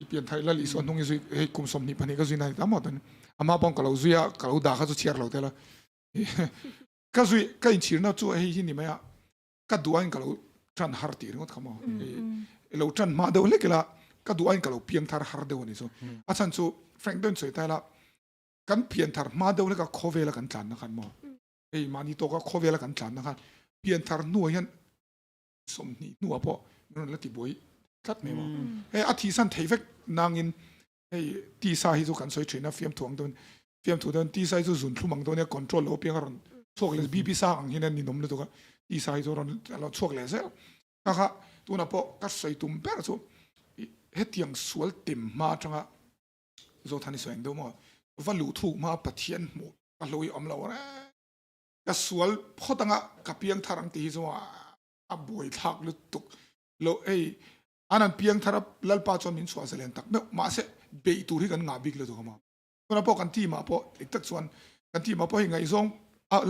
เปลี่ยนไทยละลิส่วนตรงนี้สุดเฮ้ยกุมสมนิพันธ์ก็สุดในทั้งหมดนั้นอามาปองกับเราสุยากับเราด่าเขาสุดเชียร์เราแต่ละก็สุยก็อินชีร์น่าจู่เฮ้ยที่นี่ไหมอ่ะก็ดูอันกับเราจันฮาร์ตีนึกว่าขโมยเราจันมาเดี๋ยวเล็กละก็ดูอันกับเราเพียงทาร์ฮาร์เดี๋ยวนี่สุอาจารย์สุแฟรงค์เดินสุดแต่ละกันเพียงทาร์มาเดี๋ยวเล็กก็โคเวลกันจันนะครับหมอมานี่ตัวก็โคเวลกันจันนะครับเพียงทาร์นัวยันสมนี่นัวพอนั่นละที่บอยคัดไม่หมออาทิตย์สันเทฟกนางอินตีสายจุกันสวยเฉยนะเฟียมถ่วงตัวเฟียมถ่วงตัวตีสายจุสุนทุ่มังตัวเนี่ยคอนโทรลเราเพียงกันชกเลยบีบีซ่าอังเห็นนี่นมเลยตัวก็ตีสายจุเราชกเลยเสียนะคะตัวน่ะพอกัดสวยตุ่มเปร์จุเฮ็ดยังสวยเต็มมาจังอ่ะจุทันนี่สวยเดียวมั้งว่าลู่ถูกมาปะเทียนหมดก็ลอยอมเราเนี่ยก็สวยพอตั้งอ่ะกับเพียงทารังตีจังอ่ะบวยทักลุตุกเราอันนั้นเพียงทารับลัลปาจอมินสวาเซเลนตักเมื่อมาเสเบยตูที่กันงาบิกเลยตัวเขามาเพราะนั้นพอกันที่มาพออีกตักส่วนกันที่มาพอยังไงซอง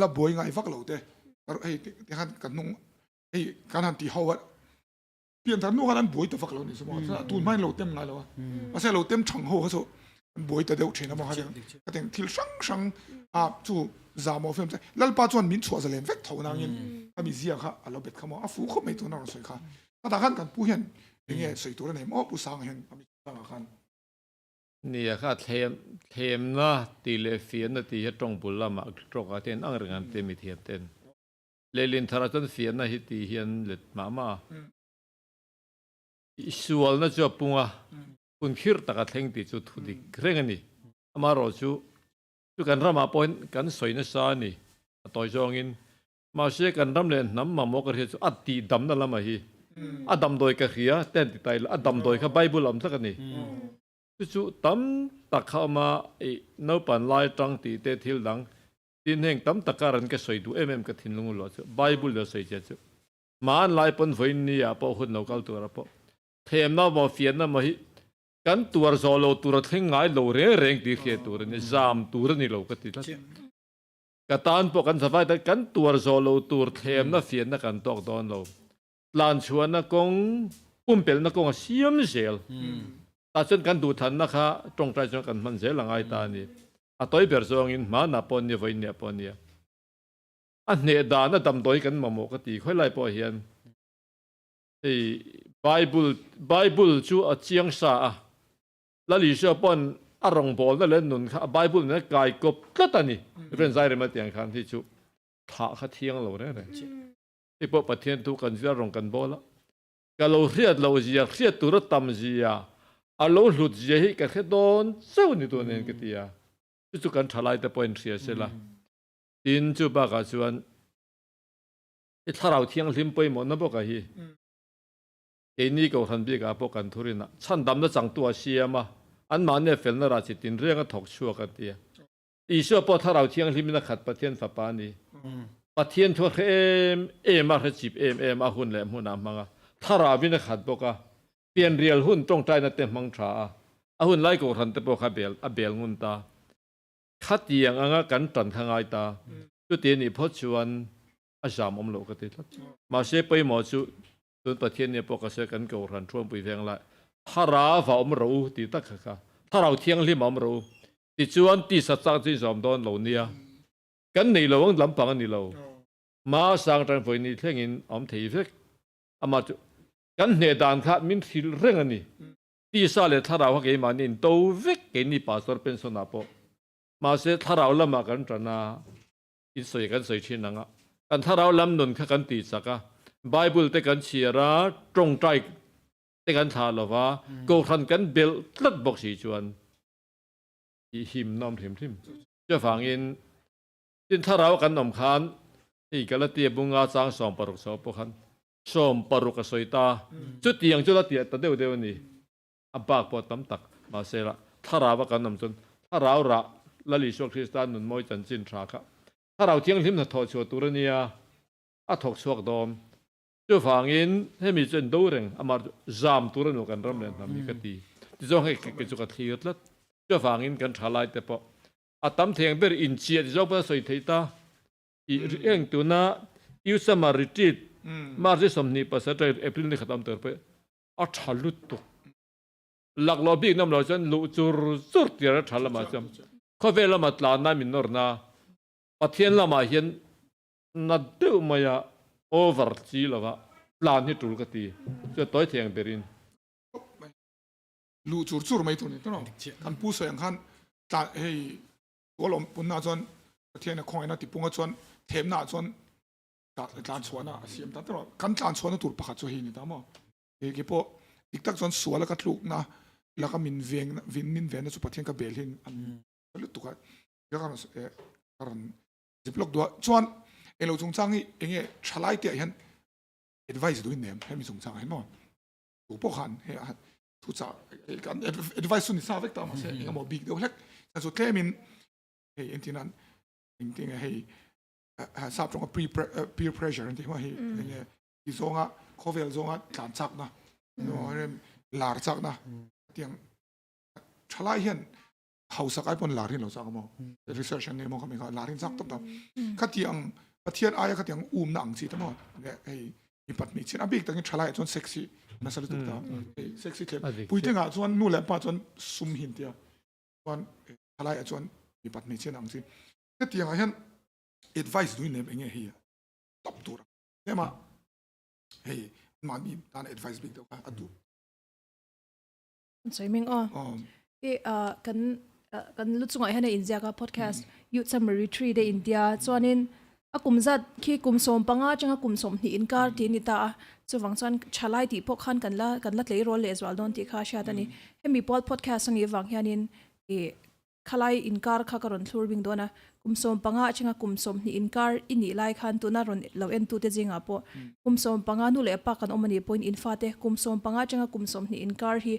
ละบวยไงฟักเราเต้ที่กันนุ่งการหันที่เขาว่าเพียงทานุ่งกันนั้นบวยตัวฟักเรานี่สมมติตูนไม่เราเต็มไงแล้ววะมาเสเราเต็มช่างหัวเขาบวยแต่เดียวเชนะมองเขาก็แต่งที่ช่างจู่จามอฟิล์มใช่ลัลปาจอนมินสวาเซเลนเวกเท่านั้นมีเสียค่ะเราเบ็ดเขามาฟูเขาไม่ตัวนั้นสวยค่ะถ้าทางกันผู้เห็นอย่างเงี้ยสวยตัวนั้นผู้สร้างเห็นมีสร้างอาคารนี่ค่ะเทมนะตีเลฟียนนะตีให้ตรงบุลละมาตรงกับเทนอังเริงเต็มมีเทียนเต็นเลลินทาราจนเฟียนนะฮิตีเฮียนเล็ดมาส่วนนั้นจะปุ่งคุณคิดตะกัดเฮงตีจุดทุดิเรื่องนี้มารอจูกันรามาปอยกันสวยนะซานี่ต่อยจองอินมาเชื่อกันรำเล่นน้ำมาโมกระเทียอัดตีดำนั่นละมาฮีอัดดำโดยกระเขียเต้นติดไตอัดดำโดยข้าใบบุลำสักนี่จู่ตั้มตักเข้ามาเนื้อปันลายจังตีเตทิลดังทีนเฮงตั้มตักการันก็สวยดูกระถิ่นลงหลอดใบบุลเดือดสวยเจ้ามาลายปนไฟนี่อ่ะพอคนเราเข้าตัวละพอเทมน่ามาเฟียนน่ามาฮีกันตัวโซโลตัวเท่งไงโลเร่งตีเขียตัวนี่จามตัวนี่เราก็ติดละกระตานพวกกันสบายแต่กันตัวโซโลตัวเทมน่าเฟียนน่ากันตอกตอนเราลานชวนนักกงปุ่มเปลนักกงเสียมเสียลแต่จนกันดูทันนะคะตรงใจจนกันมันเสียหลังไอตานี่ตัวเปรซองอินมาหน้าปนเนี่ยไว้เนี่ยปนเนี่ยอันเนดานะดำโดยกันมาโมกติค่อยไล่พอเห็นไบเบิลชูเจียงซาแล้วลิเชียปนอารมณ์บอลนั่นเล่นนุนค่ะไบเบิลเนี่ยกายกบก็ตานี่เป็นใจเรื่องมาเตียงคันที่ชูถ้าเขาเที่ยงเราเนี่ยที่พวกประเทศทุกกันจะลงกันบ่ละก็เราเรียดเราเจียเรียดตัวรถตำเจียเราหลุดเจียให้กันแค่โดนเจ้านี่ตัวนี้ก็ตีอ่ะจู่กันทลายแต่ปอยน์เสียเสียละดินจู่บ้ากันชวนถ้าเราเที่ยงลิมไปหมดนั่นพวกกันฮีนี่ก็ทันบีกับพวกกันทุรินะฉันดำน่ะจังตัวเสียมาอันมันเนี่ยเฟลน่ะราชิตินเรื่องก็ถกชัวกันตีอีชัวพอถ้าเราเที่ยงลิมน่ะขัดประเทศฝาปานี่ประเทศทั่วมาให้จีบมาหุ่นแหลมหุ่นน้ำมังถ้าเราวินาขัดบอกว่าเปลี่ยนเรียลหุ่นตรงใจนั่นเต็มมังชาหุ่นไล่กูทันแต่บอกว่าเบลงุนตาขัดยังกันตันทางไอตาจุดเดียนี่พอชวนอาจารย์อมโลกติดมาเชไปหมอจุดประเทศเนี่ยบอกว่าเสกันกูทันช่วงปีเพียงละถ้าเราฝ่าอมรู้ติดตะค่ะถ้าเราเที่ยงลิมอมรู้ติดชวนติดสัจจะที่สมดอนเหล่านี้กันนี่เราลำพังนี่เรามาสร้างทางฝ่ายนี้เท่านี้อมทีเฟกอามาจุ กันเนดานขาดมินทิลเรื่องอันนี้ที่ซาเลทาราวเกมานินโตวิกเกนี่ปาสตอร์เป็นสนาโปมาเสทาราวละมากันจนาอินสวยกันสวยชินังอ่ะกันทาราวลำนุนขักันตีสักอ่ะไบเบิลเตกันเชียระตรงใจเตกันทาลว่ากูทันกันเบลตัดบอกสีชวนหิมน้อมถิมเจ้าฝังอินจินทาราวกันนอมคานอีกละเตียบุงอาจางสองปรุกสาวปกันสมปรุกสวยตาจุดยังจุดละเตียตัดเดียวนี่อับปากปอดตั้มตักมาเสละทาราวกันนำจนทาราวระละลิชวคริสตานนุนมอยจันจินทราคะถ้าเราเที่ยงทิมนัดทอชัวตุรเนียอัทกชวกดอมเจ้าฝังอินให้มีจนดูเร่งอามาจามตุรนุกันรำเรียนทำมีกติที่จะให้กิจกรรมที่ยุดละเจ้าฝังอินกันทลายแต่ปออาตั้มเทียงเบอร์อินเชียที่จะไปสวยที่ตาอีเรื่องตัวน่ะยูสมาริจิตมาริสมนีภาษาไทยเอพริลนี่ขตามเตอร์ไปอัฐลุตตุหลักลอบีน้ำเราจนลุจูร์จุดที่เราทัลละมาจำเขาเวลามาตลาดน้ำมินนอร์นาปัทยานละมาเห็นนัดเดือมายาโอเวอร์จีละวะปลานี่ตุลกตีจะต่อยเทียงเบรินลูจูร์ไม่ตัวนี้ตัวน้องกันผู้เสียงขันตาเฮ้ยตัวลมปุ่นน่าจนเทียนคอยน่าติปุ่งจนเทมน่าจนการชวนน่ะเสียมตาตัวกันการชวนน่ะตัวประคัตช่วยนี่ตามอ่ะเฮ้ยกี่พออีกตั้งจนสวนแล้วก็ลูกนะแล้วก็มินเวียงมินเวียงน่ะสุปเทียนกับเบลหินอันลุตุกันก็การจิบล็อกด้วยชวนเอโลจงจังนี่เองเนี่ยชลายเตียเห็น advice ด้วยเนี่ยให้มีจงจังเห็นมั้ยถูกพวกขันเฮ้ยทุกจ่าการ advice สุดที่ทราบก็ตามมาเสียเองก็บอกบิ๊กเดียวเล็กแต่สุดแค่มินเฮ้ยเอ็นที่นั้นจริงๆเฮ้ยทราบตรงกับ peer pressure ที่ว่าเฮ้ยเนี่ยที่ส่งอ่ะเขาเวลส่งอ่ะการจักนะเนาะเรื่องหลาจักนะเตียงชลายเห็นเขาสักไอ้ปนหลาที่เราสักมั้ง research เนี่ยมั้งเขาไม่เขาหลาที่สักต้องขัดเตียงประเทศอะไรขัดเตียงหนังสิทั้งหมดเนี่ยไอ้มีปัตมีเช่นอ่ะบิ๊กตั้งแต่ชลายจนเซ็กซี่น่าสนุกตาเซ็กซี่เทปปุยเตียงอ่ะจนนู่นแหละป้าจนซุ่มหินเตียจนชลายจนมีปัตมีเช่นหนังสิขัดเตียงอ่ะเห็น advice ด้วยเนี่ยเป็นไงเฮียตบตัวเนี่ยมาเฮ้ยมามีการ advice บิ๊กเดียวกันอ่ะดูสวยมิ่งกันลุดสงให้ในอินเดียกับพอดแคสต์ยุทธสมริทรีในอินเดียส่วนนี้กุมจัดขี้กุมสมปังจังกุมสมนี่อินการที่นี่ตาจะวังส่วนชาไลที่พวกขันกันละเลยโรเลสวัลดอนที่ข้าเชื่อตอนนี้ให้มีพอดแคสต์นี้วังยันขลายอินการข้ากรอนทัวร์บิงตัวนะกุมสมปังจังกุมสมนี่อินการอินี่ไล่ขันตัวน่ารอนเราเอ็นตัวเตจิงอ่ะปะกุมสมปังนู่นเลยปะกันอมันนี่พอยอินฟาเตกุมสมปังจังกุมสมนี่อินการที่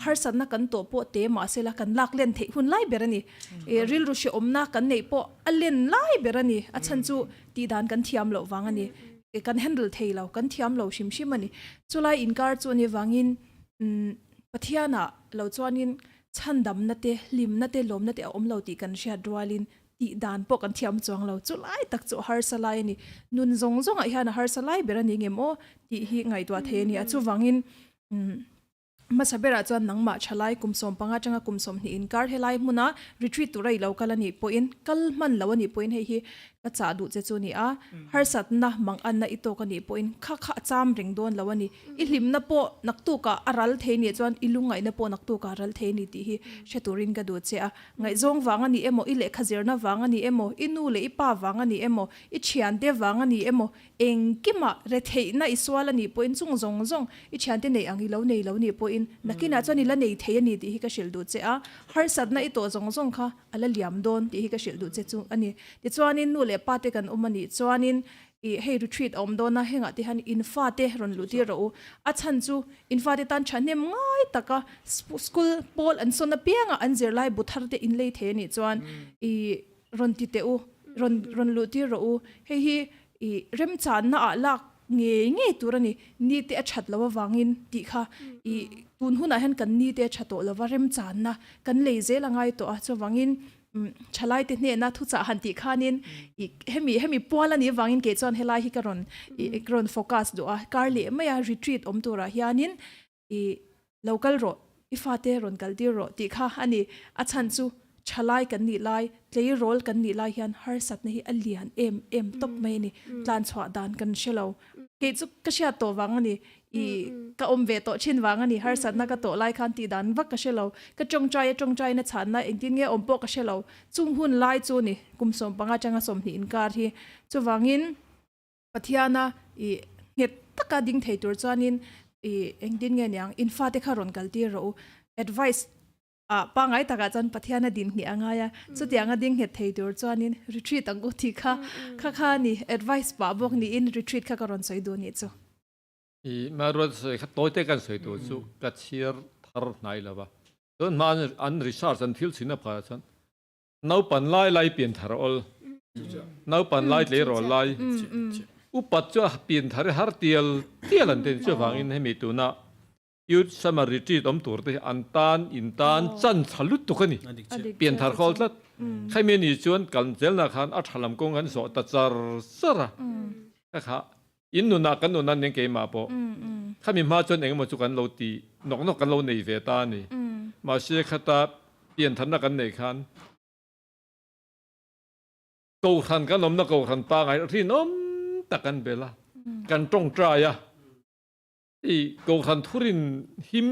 ฮาร์สันนักกันตัวปะเตมาเสละกันลักเล่นเทหุ่นไล่เบรนี่ริลรุชอมนักกันเนี่ยปะอันเล่นไล่เบรนี่อัฉันจูตีดานกันเทียมเหล่าวังอันนี้กันแฮนด์ลเทยเหล่ากันเทียมเหล่าชิมมันนี่จุไลอินการจูนี่วังอินปะเทียนะเหล่าจวนินฉันดำนัดเตลิมนัดเตลมนัดเตอมเหล่าตีกันเชียดวาลินตีดานปกันเทียมจวงเหล่าจุไลตักจุฮาร์สไลนี่นุนจงไอ้ฮานะฮาร์สไลเบรนี่เงมโอตีฮีไงตัวเทนี่จูวังอินมาสับเบราจวนนังมาชลายกุมสมปังจังกุมสมนี่อินการเฮลายมุนะรีทรีตตัวไรเหล่ากันนี่ปอยน์กัลมันเหล่านี่ปอยน์ให้ฮีกระจาดูเจจูนี่ฮาร์สัตนะมังอันนะอิโตกันนี่ปอยน์ข้าจามริงโดนเหล่านี่อิลิมนะปอนักตูกะอารัลเทนี่จวนอิลุงไงนะปอนักตูกะอารัลเทนี่ที่ฮีเชตุรินกันดูเจ้าไงจงวังอันนี่เอโมอิเล็กขจิรนะวังอันนี่เอโมอินูเลอิป้าวังอันนี่เอโมอิเชียนเดวังอันนี่เอโมเองกิมาเรเทนะอิสวาลนี่ปอยน์จงอิเชียนเดนี่อังอิเหล่านี่ปอยน์นักกินาจวนนี่ละนี่เทียนี่ที่ฮีก็เชลดูเจ้าฮาร์สัตนะอิโตจงค่ะอะไรเหลี่ยมโดนที่ฮีก็เชลดูเจ้าจูอันนี้ที่จวนนี่นูเลป้าเตกันมันนี่จวนนินให้รีทรีตอมโดนนะเฮงอ่ะที่ฮันอินฟาเตรอนลุที่เราอัชันจูอินฟาเตตันฉันเนี่ยง่ายตะกะสกูลบอลอันส่วนนับเปียงอ่ะอันเจอไลบุตรเตอินเลยเทนี่จวนรอนติเตอูรอนลุที่เราเฮฮีเริ่มจานน่ะลักเงี้ยตัวนี้นี่เตะชัดแล้วว่าวางินติค่ะตุนหุ่นอ่ะเห็นกันนี่เตะชัดตัวแล้วว่าเริ่มจานนะกันเลยเจละไงตัวจะวางินชลายติเนี่ยนะทุกจ่าหันติขานินให้มีปัวละนี่วังอินเกจอนเฮลายฮิกรอนโฟกัสดูการเลี้ยไม่ยารีทรีตอมตัวระยานินlocal โรอิฟาเตรอนกัลดีโรติขาอันนี้อาชันจูชลายกันนี่ไลเลยโรลกันนี่ไลยันฮาร์สัตนี่อัลเลียนเอ็มตบไม่นี่ตานสวดานกันเชลล์เกจุกเชียตัววังอันนี้ i ka om ve to chin wang ani har sat na ka to lai khan ti dan vak ka shelo ka chong chai na chan na engtin nge om po ka shelo chung hun lai chu ni kum som panga changa som ni in kar hi chu wangin pathiana i nget taka ding thei tur chanin i engtin nge nyang infa te kha ron kalti ro advice pangai taka chan pathiana din ni anga ya chu tianga ding het thei tur chanin retreat ang go thi kha ni advice pa bok ni in retreat kha karon soi do ni chu i marot se kha toy te kan soi tu chu ka chir thar nai lawa don man an research an thil china pha chan nau pan lai pian thar ol nau pan lai le ro lai upat chu pian thar har tial an ten chu wangin hemi tu na youth summer retreat om tur te an tan in tan chan chalut tu kani pian thar khol tlat khai me ni chuan kan zel na khan a thalam kong an so ta char sara kha in nu na kan nu nan ning ke ma po kha mi ma chuan eng mo chu kan lo ti nok kan lo nei ve ta ni ma se khata pian thar na kan nei khan ko khan kan nom na ko khan pa ngai ri nom ta kan bela kan tong tra ya i ko khan thurin him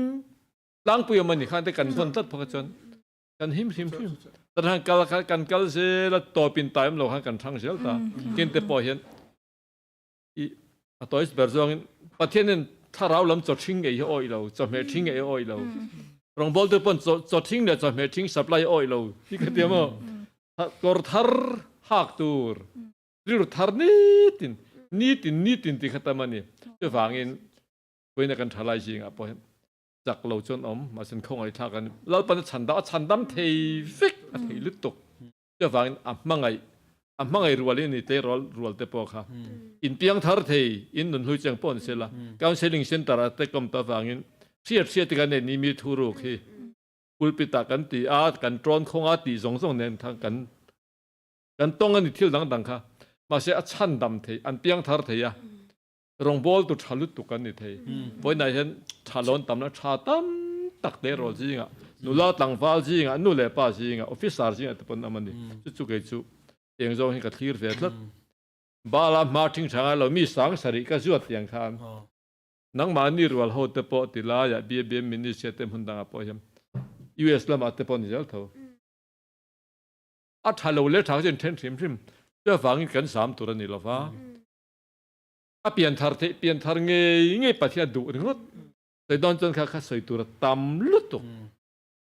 lang pu yamani khan te kan thon tat phaka chon kan him ta han kal se la to pin time lo han kan thang sel ta kin te po hian i atois berzong pathianen tharau lam cho thing ei oi lo cho me thing ei oi lo rong bol te pon cho thing le cho me thing supply oi lo hi ka te mo kor thar hak tur rir thar nitin ti khatamani te wangin poina kan thalai jing a po jak lo chon om ma sen khong ai tha kan lo pan chan dam thei fik a thei lut tok te wangin a mangai rual ni te rual te po kha in piang thar thei in nun hui chang pon sela counseling center te kom ta wangin siat kan ni mi thuru khi pulpita kan ti a kan tron khong a ti zong nen thang kan tong ani thil dang kha ma se a chan dam thei an piang thar thei ya rong bol tu thalut tu kan ni thei boy na hen thalon tam na tha tam tak te rol jinga nula tang fal jinga nu le pa jinga officer jinga te pon amani chu ke chu eng zo hi ka thlir ve tlat bala marting thanga lo mi sang sari ka zuat tiang khan nang ma ni rual ho te po ti la ya bm minister te mun dang a po hem us la ma te pon jal tho a thalo le thang chen then thim te wang kan sam tur ni lo wa a pian thar nge pathia du ngot te don chon kha soi tur tam lut tu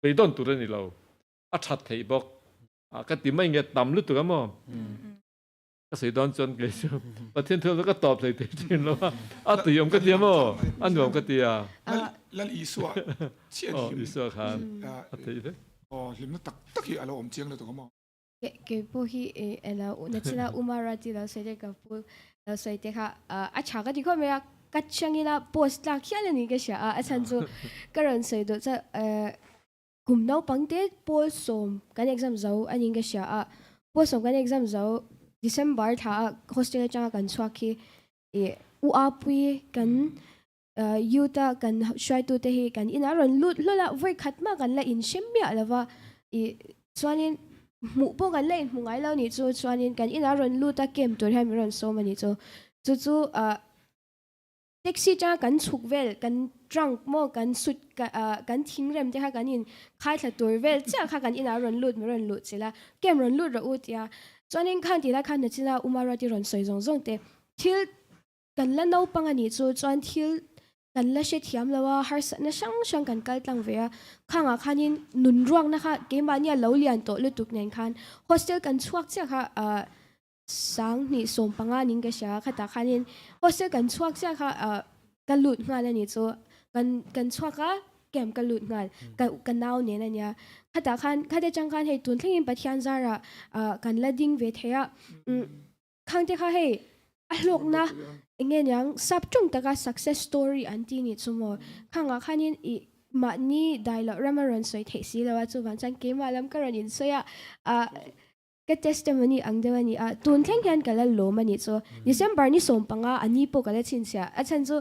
pe don tur ni lo a that thei bok a ka ti mai nge tam lut tu ka mo ka soi don chon ke chu pathian thol ka top thei te tin lo a tu yom ka ti mo an yom ka ti a lal iswa chian i so khan a thei ve lim na tak hi alo om chiang le to ka mo ke po hi ela na chila umara ti la se ka po la se te kha a cha ka di ko me ka changina post la khiala ni ka sha a chan chu karon se do cha kum nau pangte pol som kan exam zo aning ka sha a pol som kan exam zo December tha hostel cha kan chwa ki u a pui kan yuta kan shwai tu te hi kan ina ron lut lola voi khatma kan la in shemya lawa chuanin mu po kan la in mungai lo ni chu chuanin kan ina ron luta kem tur ham ron so mani chu taxi cha kan chuk vel kan drunk mo kan sut kan thing rem te ha kan in khai thla tur vel cha kha kan ina ron lut chila kem ron lut ro ut ya chuanin khan ti la khan na chila umara ti ron soi zong te thil kan la no pangani chu chuan thil kan la she thiam lawa har sa na sang kan kal tlang ve khanga khanin nun ruang na kha ke ma nia lo lian to lu tuk nen khan hostel kan chuak cha kha sang ni som panga ning ka sha kha ta khanin hostel kan chuak cha kha kan lut nga la ni chu kan chuak ka kem kan lut ngal kan naw ne na nia kha ta khan kha de chang khan he tun thing in pathian zara kan la ding ve theya khang te kha he alok na ingen yang sabtung taka success story anti ni chumo khanga khanin I ma ni dialogue ramaron soi thesi lawa chu wan chang ke malam karon in soya ka testimony ang dewani tun thleng hian kala lo mani chu December ni som panga ani po kala chin sia a chan chu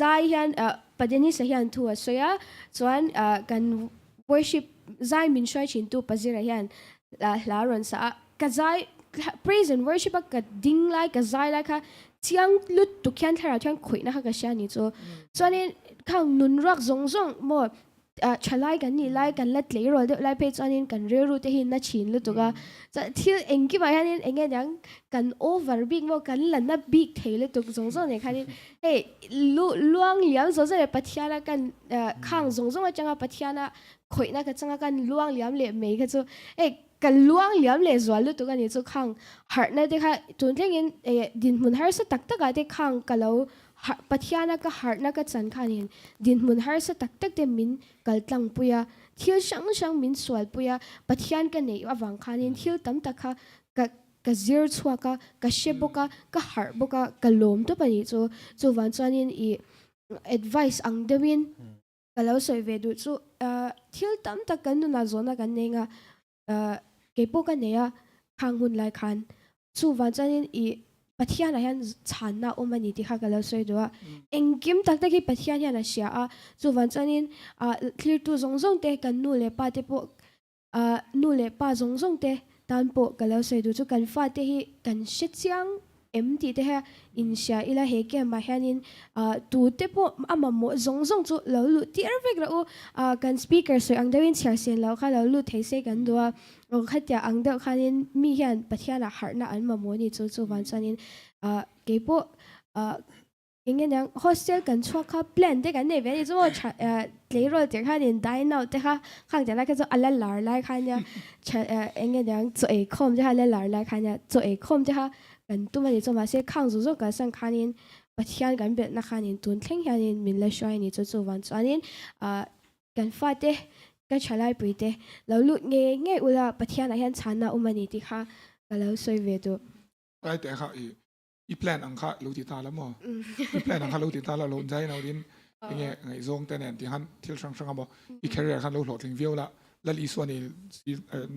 zai hian padeni sa hian thu soya chuan kan worship zai min shoi chin tu pazira hian la ron sa ka zai praise and worship ka ding like ka zai like เชียงลุดตุกแคนเทราเชียงขุยนะคะก็เชียนี่จูส่วนนี้ข้างนุนรักซงหมดชะไลกันนี่ไล่กันลัดเลยรอเดี๋ยวไล่ไปส่วนนี้กันเรื่องรู้ที่หินน่าชินลุดตุกจะที่เองกี่ใบฮันนี่เองยังกันโอเวอร์บิ๊กว่ากันลันน่ะบิ๊กเทลุดตุกซงเนี่ยค่ะนี่เฮ้ล่วงเหลี่ยมซงเนี่ยปัทยาละกันข้างซงว่าจังปัทยาละขุยนะก็จังกันล่วงเหลี่ยมเลยไม่ก็จูกันล่วงเหลี่ยมเลยส่วนลุดตุกันนี่จูข้างหาร์นั่นเด็กค่ะจนที่ยินดินมุนหาร์สตักตะกันเด็กข้างกันแล้วปัทยานะก็หาร์นักก็จันคันยินดินมุนหาร์สตักตะเดมินกัลตังปุยาเที่ยวช่างมินสวลปุยาปัทยานกันเนี่ยวังคันยินเที่ยวตั้มตะค่ะก็เซอร์ชัวก็เชฟบุกก็หาร์บุกก็ลมตัวปนิจูวันจันยินadvice อังเดวินก็แล้วสวยเวดูจูเที่ยวตั้มตะกันนู่นน่ะโซนกันเนี่ยเก็บบุกกันเนี่ยข้างหุ่นไล่คันจูวันจันยินปัทยานะฮันฉันน่ะมันนี่ที่ข้าก็แล้วสวยด้วยเอ็งกิมตักตะกี้ปัทยาเนี่ยนะเสียจูวันจันยินคลีตัวซงเตะกันนู่นเลยป้าเตะปนู่นเลยป้าซงเตะตานปก็แล้วสวยดูจูกันฟ้าเตะฮีกันเช็ดเสียงMT เตะอินเชียอีละเฮเกมาฮันยินตูเตะปมาโมซงจูแล้วลุที่เวกแล้วกันสปีกเกอร์สวยอังเดวินเชียเสียงแล้วค่ะแล้วลุเทเซกันด้วยโอ้ขัดยาอังเดคันยินมีฮันปัทยานะฮาร์น่ะอันมาโมนี่จูวันจันยินเก็บปุ๊ยังไงเนี่ยโฮสเทลกันชัวร์ค่ะเปลี่ยนเด็กกันเนี่ยเวนี่จูว่าเลยรอเด็กค่ะเนี่ยได้เนาะเด็กค่ะข้างจากนั้นก็จะอะไรหลายหลายค่ะเนี่ยยังไงเนี่ย做เอกคมจะค่ะอะไรหลายหลายค่ะเนี่ย做เอกคมจะค่ะกันตัวมันจะมาเสียข้างจู่ๆกันสังคันยินปัทยากันเป็นนักขันยินตุนเท่งยันยินมินเลช่วยนี่จูวันจันยินกันฟาดเตะก็ใช้ไล่ปุยเตะแล้วลุดเงี้ยอุลาปัทยานะฮันฉันนะมันนี่ที่ค่ะก็แล้วสวยเวดูไอ้แต่ค่ะอีแพลนอังคาลูติตาแล้วมั้งอีแพลนอังคาลูติตาแล้วลงใจเราดินยังไงไงซงแต่เนี่ยที่ฮันที่ช่างบ่อีแคริเอร์ฮันเราหลอดถึงวิวละแล้วอีส่วนนี้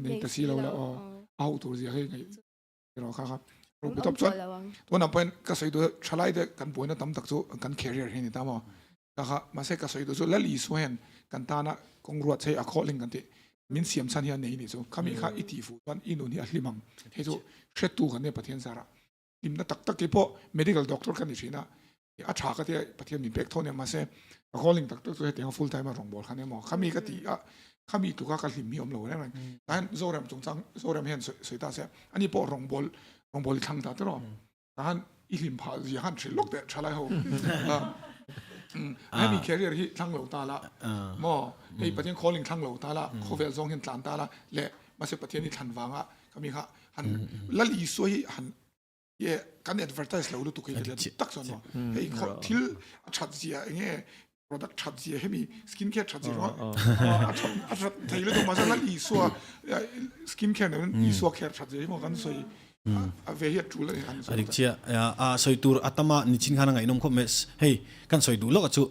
ในแต่ซีเราแล้วเอาตัวเสียให้ไงเราครับรูปทับซ้อนตัวนั้นเป็นก็ใส่ตัวชลายเด็กกันป่วยนั่นตั้มตักจูกันแคริเอร์เห็นนี่ตามนะครับมาใส่ก็ใส่ตัวจูแล้วอีส่วนกันตานะกงรวดใช้อคอลิงกันที่มินเสียมสัญญาณนี่จูขามีข้าอิทธิฟูวันอินุนี่อัลลิมังเฮจูเช็ดตัวกันเนี่ยประเทศสาระอิมนักตักกี่พอ medical doctor กันนี่สินะอาชาก็ที่ประเทศมีเป็กทอนเนี่ยมาเซ่อคอลิงตักตัวเฮติง full time มารองบอลกันเนี่ยหมอขามีก็ตีขามีตัวก็ลิมมีอมโลได้ไหมแต่โซเรมจงจังโซเรมเห็นสวยตาเซ่อันนี้พอรองบอลทั้งตาตลอดแต่ฮันอิลิมพาสิฮันชิลล็อกเดชอะไรเขาให้มีแคริเอร์ที่ทั้งเหล่าตาละหมอไอ้ประเทศคอลิงทั้งเหล่าตาละโคเวลซงเห็นตานตาละและมาเซ่ประเทศนี้ทันวางอ่ะก็มีค่ะฮันแล้วอีสวยฮันเย่การแอดเวอร์ทิสเราดูตุกเกอร์ตักส่วนว่าไอ้เขาที่ชัดเจนอย่างเงี้ย product ชัดเจนให้มีสกินแคร์ชัดเจนว่าชัดไทยเลยตัวมาซะแล้วอีสัวสกินแคร์เนี่ยมันอีสัวแคร์ชัดเจนที่มันกันสวยเวียดจูเลยกันสวยอดีตเชียสวยตัวอัตมานิชินขนาดไงน้องคอมเมสเฮ้ยกันสวยดูแล้วก็จู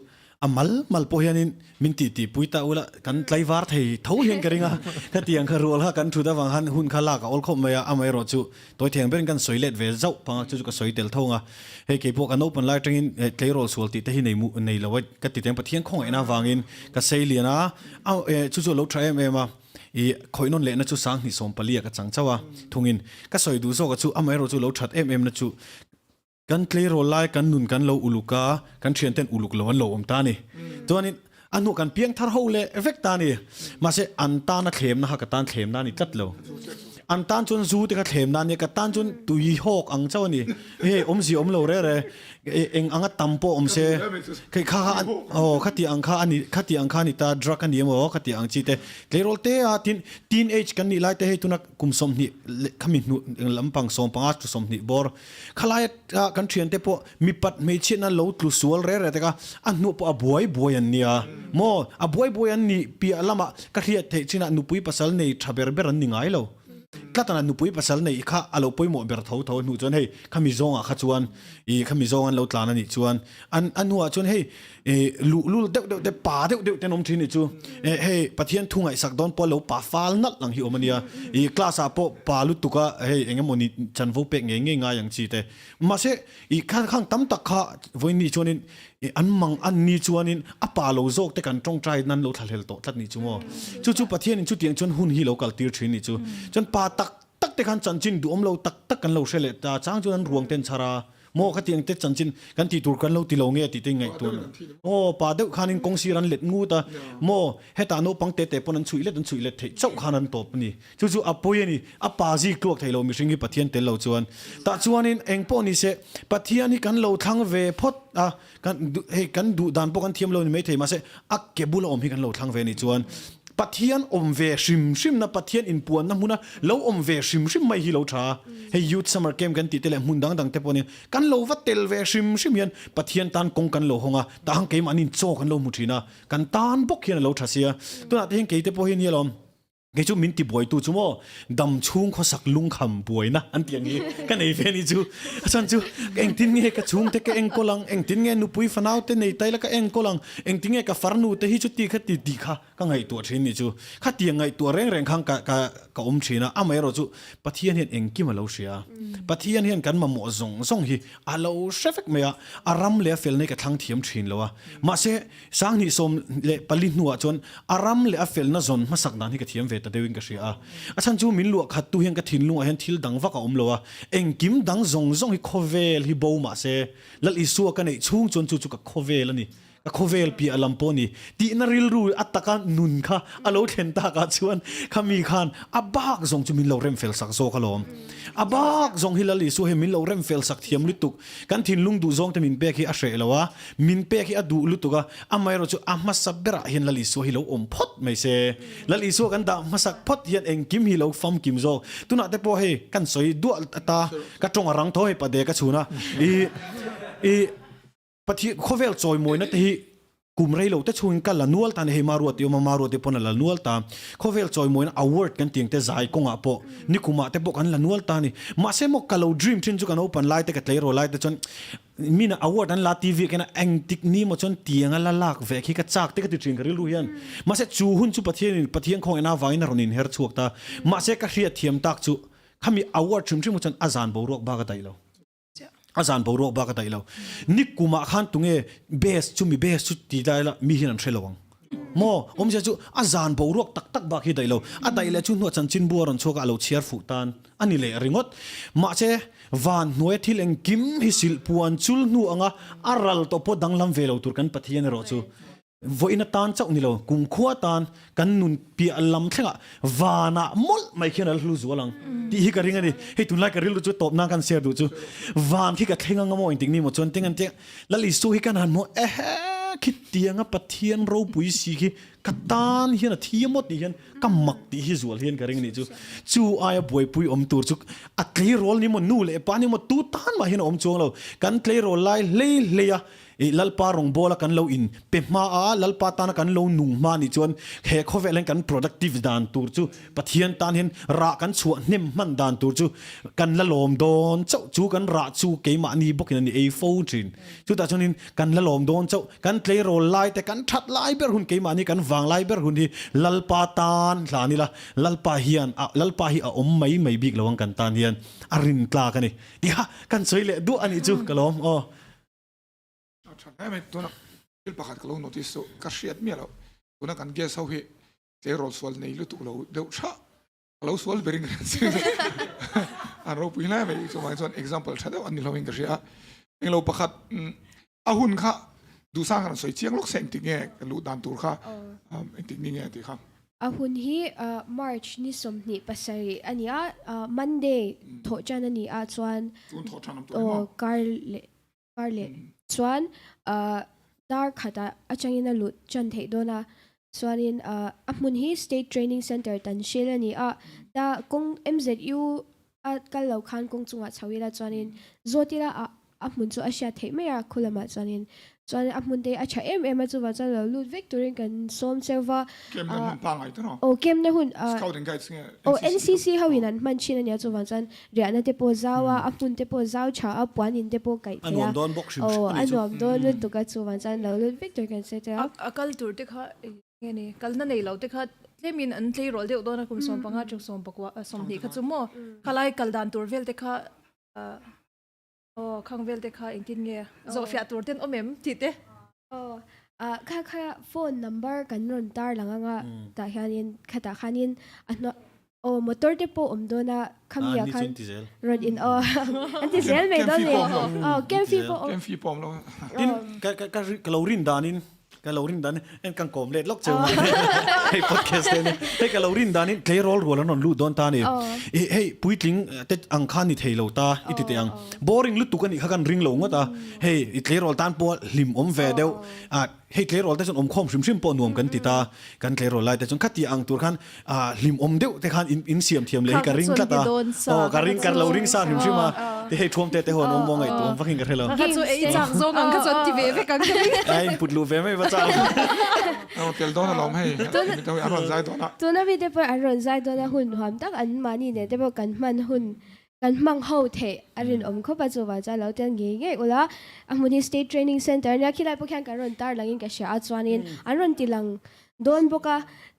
mal po hianin min ti puita ula kan tlaiwar thei tho hian keringa ka tiang kha rol ha kan thuda wang han hun khala ka ol khom maya amai ro chu toy theng ben kan soilet ve zau panga chu ka soitel thonga he ke po kan open light in clay roll sol ti te hi nei mu nei lawai ka ti teng pathian khong ena wangin ka seiliana chu lo try em ma i khoinon le na chu sang ni som palia ka changchawa thungin ka soidu zo ka chu amai ro chu lo that em na chu kan clay roll lai kan nun kan lo uluka kan thian ten uluk lo an lo om ta ni chuanin anu kan piang thar ho le effect ta ni ma se an ta na thlem na ha ka tan thlem na ni tlat lo an tan chun zu te ka thlem na ni ka tan chun tui hok ang chaw ni he om si om lo re eng anga tampo om se kai kha khati ang kha ni ta drug ani mo khati ang chi te lerol te a teenage kan ni lai te he tuna kum som ni khami nu lampang som panga tu som ni bor khalai kan thian te po mi pat me china lo tlu sual re te ka anu po a boy an nia mo a boy an ni pi alama ka thia the china nu pui pasal nei thaber ber an ni ngai lo tlatana nupui pasal nei kha alo poimo ber tho nu chon hei khami zonga kha chuan I khami zongan lo tlana ni chuan an anua chon hei lu de pa de tenom thini chu hei pathian thungai sakdon po lo pa fal nat lang hi omania I class a po pa lu tuka hei engemoni chanvo pe nge nga yang chi te ma se I khang tam tak kha voini chonin an mang an ni chuanin apa lo zok te kan tong trai nan lo thalhel to tlat ni chumo chu pathian in chu tiang chon hun hi lo kal tir thini chu chon pa tak te khan chanchin du om lo tak kan lo shele ta chang chuan ruang ten chara โมขติงเตจันจินกันตีตัวกันเราตีเราเงี้ยตีติงไงตัวโอ้ป่าเด็กขานินกงสีรันเล็ดงูตาโมเฮตาโนปังเตเตปนันชุยเล็ดชุยเล็ดเทเจ้าขานันตบนี่จู่ๆอปอยนี่อปาจีกลวกไทยเรามีสิ่งที่ปะเทียนเตเราจวนตาจวนนี่เองป้อนี่เสปะเทียนนี่กันเราทั้งเวพดกันเฮกันดูดานปกันเทียมเรานี่ไม่เทมาเสอักเก็บบุลอมให้กันเราทั้งเวนี่จวนปะเทียนอมเวชิมนะปะเทียนอินปวนนะมุนะเราอมเวชิมไม่ฮิโลชาให้ยูทซัมเมอร์เกมกันติเตเลมุนดังเตปนี่กันเราวัดเตลเวชิมยันปะเทียนตันกงกันเราหงะตาหังเกมอันนี้โจกันเรามุทีนะกันตันบกเฮียนเราทัศเสียตัวนั้นเองเกยเตปเฮียนี่ลอมเกจูมินติบวยตูจูโมดำชุงเขาสักลุงคำบวยนะอันเตียงนี้กันไอเฟนี่จูอาจารย์จูเอ็งตินเงี้ยกับชุงเตกเอ็งโกลังเอ็งตินเงี้ยนุปุยฟนาวเตในไตแล้วก็เอ็งโกลังเอ็งตินเงี้ยกับฟาร์นูเตฮิจุตีขัดตีดีค่ะก็ไงตัวเชนนี่จูขัดตีไงตัวแรงข้างกับอมเชนะอ่ะไม่รู้จูปะเทียนเห็นเอ็งกิมาเลเซียปะเทียนเห็นกันมาหมอส่งฮีอาเลวเชฟเมียอารามเลี้ยเฟลในกับทางเทียมเชนแล้ววะมาเสสร้างนิสมเละปลินหัวจนอารามเลี้ยเฟลน่ะจนมาสักนั้นให้กับเทียมเวตเดวิงกับเสียอาจารย์จูมินลวกขัดตัวเฮงกับทินลุงเห็นทิลดังวักอมเลวะเอ็งกิมดังส่งให้โคเวลฮิโบมาเสแล้วอีสัวกันไอช่วงจนจู่ๆกับโคเวลนี่ก็โคเวลปีอลัมโปนี่ตีนริลรูอัตตะกันนุนค่ะอโลเทนตากาชวนขามีขันอับบากส่งจูมินเราเริ่มเฟลสักโซขลอมอับบากส่งฮิลลีสัวเฮมินเราเริ่มเฟลสักเทียมลุตุกกันทินลุงดูส่งแต่มินเปกีอาเชลวะมินเปกีอดูลุตุกะอาไม่รู้จูอามาสับเบระเห็นลลีสัวฮิลอมพดไม่เสลลีสัวกันดามาสักพดเห็นเองกิมฮิลฟัมกิมโซตุนัดเตปโอเฮกันสวยดัวตากระจงอรังโถให้ปะเดกะชูนะอีปะที่โคเวลจอยมวยนะที่กุมไรเราแต่ชวนกันละนัวตาเนี่ยมารวดเดียวมารวดเดียวปนละนัวตาเขาเวลจอยมวยนะอวอร์ดกันเตียงแต่ใจกงอ่ะปอนี่กุมาแต่บอกกันละนัวตานี่มาเสมกกันเราดรีมทิ้งจุกันโอปันไลท์แต่กับเลยโรไลท์แต่จนมีนะอวอร์ดนั้นลาทีวีกันนะเอ็งติกนี่มาจนเตียงละลากเวกี้กับจากแต่กับติดจริงกันรู้ยันมาเสจูหุ่นจุปะเทียนปะเทียนของไอ้นาไว้นะรนินเฮอร์ชวกตามาเสกับเรียดเทียมตักจูเขามีอวอร์ดชิมมาจนอาจารย์บรวกบ้ากันได้แล้วอาจารย์บรวกบ้ากันได้แล้วนี่กุมาขันตุงเบสจุมีเบสจุดตีได้ละมีหินันเชลวังโมอมเจจูอาจารย์บรวกตักบ้ากันได้แล้วอันใดเลยจุนหัวจันจินบัวรันโชกอาลูเชียร์ฟูตันอันนี้เลยริงอดมาเชวันหน่วยที่เล็งกิมฮิสิลปวนจุลนัวงะอารัลตบดังลำเวลตุรกันปะเทียนรอจูวันนั้นตานเจ้านี่เรากุมขวตานกันนุนปีอัลลัมเถอะวานะมลไม่เขียนอะไรรู้จัวลังที่ฮิการิงอันนี้ให้ตุนไลกันริลจูตบนางกันเสียดูจูวานที่กับเทงังงมออินติงนี่หมดจนเทงันเจ้าแล้วลิสูฮิกันหันโมคิดเตียงปะเทียนเราปุยสีกิกัตานเฮียนที่หมดนี่เฮียนกัมมักที่ฮิจวลเฮียนการิงนี่จูอายบวยปุยอมตูร์จูอัตเลโรลนี่มันนู่เลยปานี่มันตูตานมาเฮียนอมจวงเรากันเลโรลไลเลียลัลปารองโบลกันเราอินเปมาลัลปาตานกันเราหนุ่มมานี่จวนเฮโคเวลกัน productive ดานตูร์จูปะเทียนตานเห็นรักกันชวนนิ่มมันดานตูร์จูกันละลมโดนเจ้าจูกันรักจูเกมานี่บอกกันนี่โฟจินจูแต่ชนินกันละลมโดนเจ้ากันเพลย์โรลไลแต่กันทัดไลเบอร์หุ่นเกมานี่กันวางไลเบอร์หุ่นที่ลัลปาตานหลานี่ละลัลปาเฮียนลัลปาฮีอมไม่บิกระวังกันตานเฮียนอารินกลากันนี่ดิฮะกันสวยเลยดูอันนี้จูกะลมอ๋อฉันไม่ตัวนักที่ประกาศกลงโน้ติสกัดเสียดเมียเราตัวนักการเกสเอาเหเจอรถสวลในลุตุเราเดี๋ยวช้าเราสวลเบริงกันสิอันเราพูดแล้วไม่สมัยส่วน example ชัดอันนี้เราเองก็เสียเองเราประกาศอาหุ่นค่ะดูสร้างกันสวยเชียงลูกเสียงติงเงี้ยกันรู้ดานตัวค่ะติงนี่เงี้ยติครับอาหุ่นฮีMarch นี่สมนี่ภาษาอันนี้Monday โถจันอันนี้ชวนการเล่ส่วนดาร์คัดอาจารย์นั่นลุจันเทโดนะส่วนนี้มุนฮี State Training Center ตันเชลนี่ดากง MZU กันเราคันกงจังหวัดชาวิลาส่วนนี้โจติละมุนจูอาเซียเทไม่อยากคุยมาส่วนนี้ส่วนมุนเดอาชามาจูว่าจะเราลุดวิกตอรีกันส้มเซลว่าเกมนั้นพังไงตัวเนาะโอ้เกมนั้นหุ่นScouting Guides เนี่ยโอ้ NCC เขาวินันมันชินันยาจูว่าจันเรียนนั่นเตปozาวมุนเตปozาวชาปวานินเตปไก่เทียโอ้อันนวมโดนลุดตุกัดจูว่าจันเราลุดวิกตอรีกันเสร็จแล้วกัลตูร์ที่เขาเงี้ยนี่กัลนั่นเองเราที่เขาเล่มินอันที่โรลเดียวโดนนะคุณสมบังคับจุกสมบักว่าสมดีเขาจุโม่เขาไล่กัลดันตูร์เวลที่เขาโอ้ข้างเวลที่เขาเองที่เงี้ยโซฟียตัวเต้นโอเมมจิตเต้ค่าโฟนนัมเบอร์กันนนตาร์หลังแต่ฮานินขณะฮานินอันนั้น o motor te po do na khamia ni khan chun diesel road in anti zel me don le kem fi po เกมฟีปอมแล้ว tin ka lorin danin ka lorin dan en kan kom let lok cheu hey podcast ne hey ka lorin danin clay roll roll non lu don ta ne hey puitling te ang khan ni thei lo ta iti te ang boring lu tu kan i khan ring lo ngota hey i clay roll tan po lim om ve deu hey clay roll te chon om khom shim shim po nuam kan ti ta kan clay roll lai te chon khati ang tur khan lim om deu te khan in siam thiam le ka ring ka ta ka ring ka lo ring sa shim shim ma te hey thom te hon om mong ai tu om fucking ka hello 他做 A 张 zo ngang ka chon ti ve ve kang ai put lu ve mai ba cha เอาเตลโดนลมให้ไม่ต้องอารมณ์ใจตัวนะ ตัวนั้นพี่เดปอรอนใจตัวนั้นหุ่นหอมตักอันมานี่เนี่ยเดปอกันมันหุ่นกันมังเฮาเทอรินอมเข้าไปจู่ว่าใจเราเตียงเงี้ยอุละอามุนี State Training Center เนี่ยคิดอะไรพวกแข่งกันรอนตาร์ลังอินกับเชียร์จวนนินอันรอนติลังโดนพวก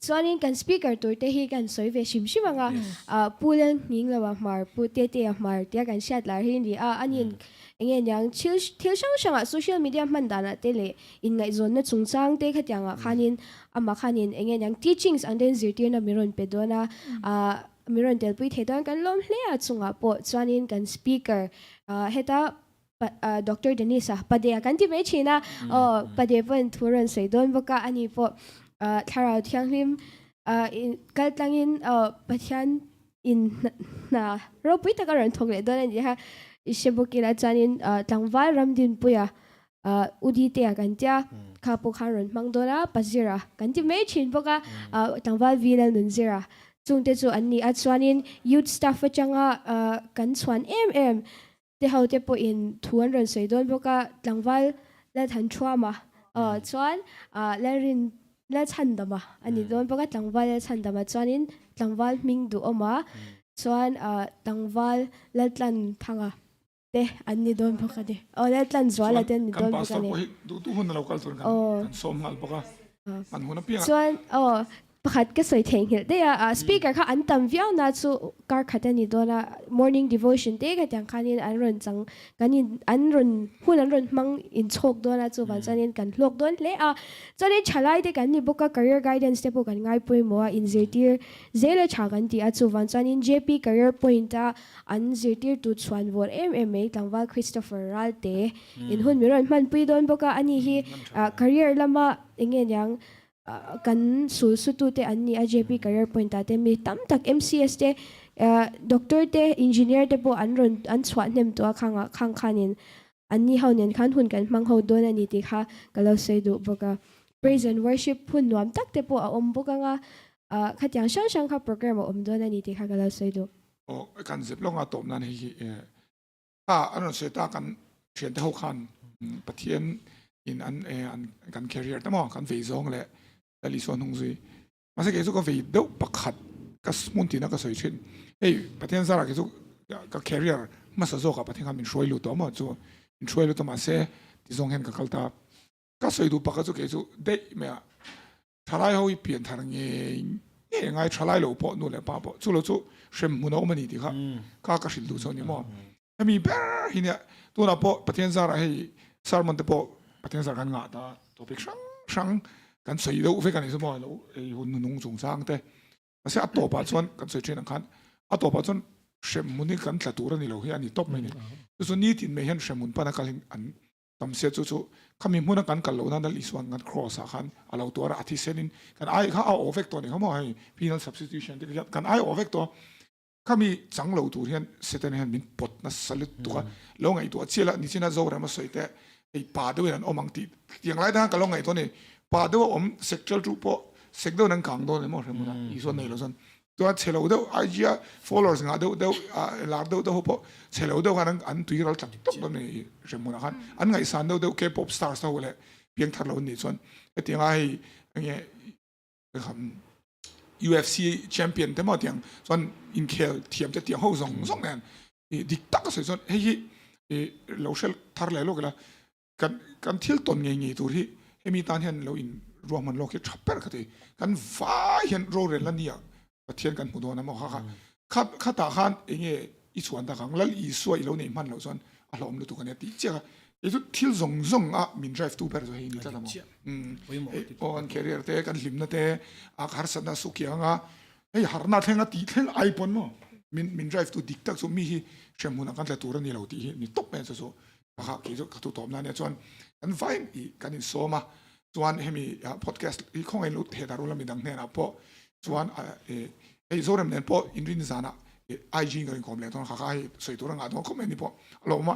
จวนนินกันสปีกเกอร์ตัวเตฮีกันสวยเวชิมชิมังพูดเรื่องยิงเลยว่ามาพูดเตี้ยมาเตี้ยกันเชียร์ลาหินดีอันนี้เงี้ยยังทิวช่างsocial media มันด่านะเตเลยอินไงโซนนั่นสงสารเตะขัดยังขันินมาขันินเงี้ยยัง teachings อันเดนซิตี้นะมีรอนเป็ดด้วยนะมีรอนเดลปุยเทตอนกันล้มเลี้ยจุงอ่ะปอจวนนินกัน speaker เฮต้าDr. Denisa ประเดี๋ยวกันที่ไม่ชินะประเดี๋ยวเป็นทุเรศสวยโดนพวกอันนี้ปอถ้าเราเที่ยงริมกัลตังอินประเทศอินนะเราปุยตะการันทงเลยด้วยนี่ฮะอิเชบุกิลาจานินตังวาลรำดินปุยอุดิเตียกันเจ้าข้าพวกเขารอนมังโดนะปัจจิระกันที่ไม่ชินพวกตังวาลวีนันนุนจิระจุงเตจูอันนี้อัจวานิน youth staff จังกันชวนเดี๋ยวเขาจะไปอินทวนรอนสวยโดนพวกตังวาลและทันชัวมาชวนและรินและชันดมาอันนี้โดนพวกตังวาลและชันดมาชวนินตังวาลมิงดูออกมาชวนตังวาลและทันพังเดอันนี้โดนพวกเดและทันจวนและเดนโดนพวกเด ดูหุ่นเราก็ตัวกันสมหัลปะมันหุ่นเปียก ส่วนประคัดก็สวยเทงเห็นได้speaker ค่ะอันตั้มวิวน่าจะการขัดนี่ตัวน่ะ morning devotion เด็กก็ยังคันนี้อันรุนจังกันนี่อันรุนหุ่นอันรุนมังอินโชคตัวน่ะจู่วันจันนี้กันโลกตัวเละจันนี้ฉลาดเด็กกันนี่บุก career guidance เด็กบุกกันง่ายปุยมัวอินเซตีร์เจเลยฉากันที่จู่วันจันนี้ JP career point อันเซตีร์ตุชวนวอร์ MMA ตั้งว่า Christopher Ralte อินหุ่นมีรอนมันปุยโดนบุกอันนี้ฮีcareer ละมาอย่างเงี้ยยังกันสุดๆเตอันนี้ JP career point แต่มีตั้มตัก MCS เตdoctor เต engineer เตพออันรอนอันสวนเนมตัวข้างคันินอันนี้เขาเนี่ยขันหุ่นกันมังเขาโดนอันนี้ที่ค่ะก็เราใส่ดูบอกว่า praise and worship หุ่นนวมตักเตพอบอกว่าขัดอย่างช่างค่ะโปรแกรมโดนอันนี้ที่ค่ะก็เราใส่ดูโอ้การเสพลงอาตมนั่นเองอันนั้นเสียตากันเขียนเท่าคันปะเทียนอินอันกัน career ตั้งมองกันเฟซองเลยแต่ลิส่วนหงซุยมาสักกี่สุกก็เฟซเดาปักขัดก็มุนตีนักก็สวยชินเฮ้ยปะเทียนสาระกี่สุกก็ career มาสะโจกับปะเทียนกันเป็นช่วยรู้ตัวมาจู่เป็นช่วยรู้ตัวมาเสียที่ทรงเห็นกับเขาตาก็สวยดูปักก็สุกกี่สุกได้ไหมอ่ะชาไลเขาเปลี่ยนทางเงี้ยไงชาไลเราปอนู่นเลยป้าปอจู่เราจู่เชื่อมุนเอามันนี่ดีค่ะก็สิดูส่วนนี้มั้งถ้ามีแบบนี้ตัวน่ะปอปะเทียนสาระให้สารมันจะปอปะเทียนสาระกันงาตาตัวพิกช่างกันสวยดูเฟกันนี่สมองเราหุ่นนุ่งสงสารแต่มาเสียอัตโตปัจจุบันกันสวยเช่นนั้นอัตโตปัจจุบันเชื่อมุนนี่กันตะตัวนี่เราเห็นอันนี้ตบไม่เนี่ยส่วนนี้ที่ไม่เห็นเชื่อมุนปนักกันอันทำเสียจู่ๆขมิ้นมุนกันกันเรานั่นนั่นอีส่วนกัน cross กันเราตัวเราอธิเสนินกันไอ้เขาเอาเฟกตัวนี่เขาบอกให้ penal substitution ที่กันไอ้เอาเฟกตัวเขามีจังเราตัวเห็นเสร็จเนี่ยมีปดนัสลุตัวแล้วไงตัวเชี่ยละนี่ที่น่าจะเรามาสวยแต่ไอ้ป่าด้วยนั่นอมังตีอย่างไรนะกันแล้วไงตัวนี้ป่าด้วยอม sexual รูปเซ็กด้วยนั่งขังตัวนี่มั้งเรื่องมันอีส่วนไหนเราส่วนตัวเชลล์ด้วยไอ้เจ้า followers งาด้วยลาร์ด้วยพอเชลล์ด้วยกันอันตุยเราจับตุ๊กตัวนี้เรื่องมันนะครับอันไงสันด้วย K-pop stars ตัวเลยเพียงทัดเรานี่ส่วนไอ้ที่ไอ้เงี้ยUFC champion แต่มาเตียงส่วนอินเคลเทียมจะเตียงห้องส่งเนี่ยดิตักก็ส่วนเฮ้ยเราเชลทัดเลยลูกละกันเที่ยวต้นเงี้ยตัวที่ให้มีตานเห็นเราอินรวมมันโลกที่ชับเปิดกันทีกันฟ้าเห็นโรเรนแล้วเนี่ยประเทศกันหัวโดนนะมั้งค่ะข้าตาขันเองอีส่วนตาขังแล้วอีส่วนเราเนี่ยมันเราส่วนอารมณ์เราตัวกันเนี่ยตีเจ้าไอ้ทุกที่ส่งมิน drive ตู้เปิดตัวเองนี่จ้ามั้งโอ้กัน career เตะกันลิมนะเตะอาคารสันสุขียง ไอ้หาร์นาเทงตีเทงไอปอนมั้งมิน drive to dictate สุมีเชื่อมันกันแต่ตัวนี้เราตีนี่ตบเป็นสุดๆนะครับกี่จุดขัดตัวนั่นเนี่ยส่วนกันไฟกันอินโซมาส่วนให้มีพอดแคสต์ที่ของไอ้ลุดเหตุการณ์เรามีดังเนี่ยนะเพราะส่วนไอ้โซเรมเนี่ยเพราะอินรินซานะไอจีกันคอมเลยตอนข้าให้ใส่ตัวงานตอนคอมเมนต์นี่เพราะเรามา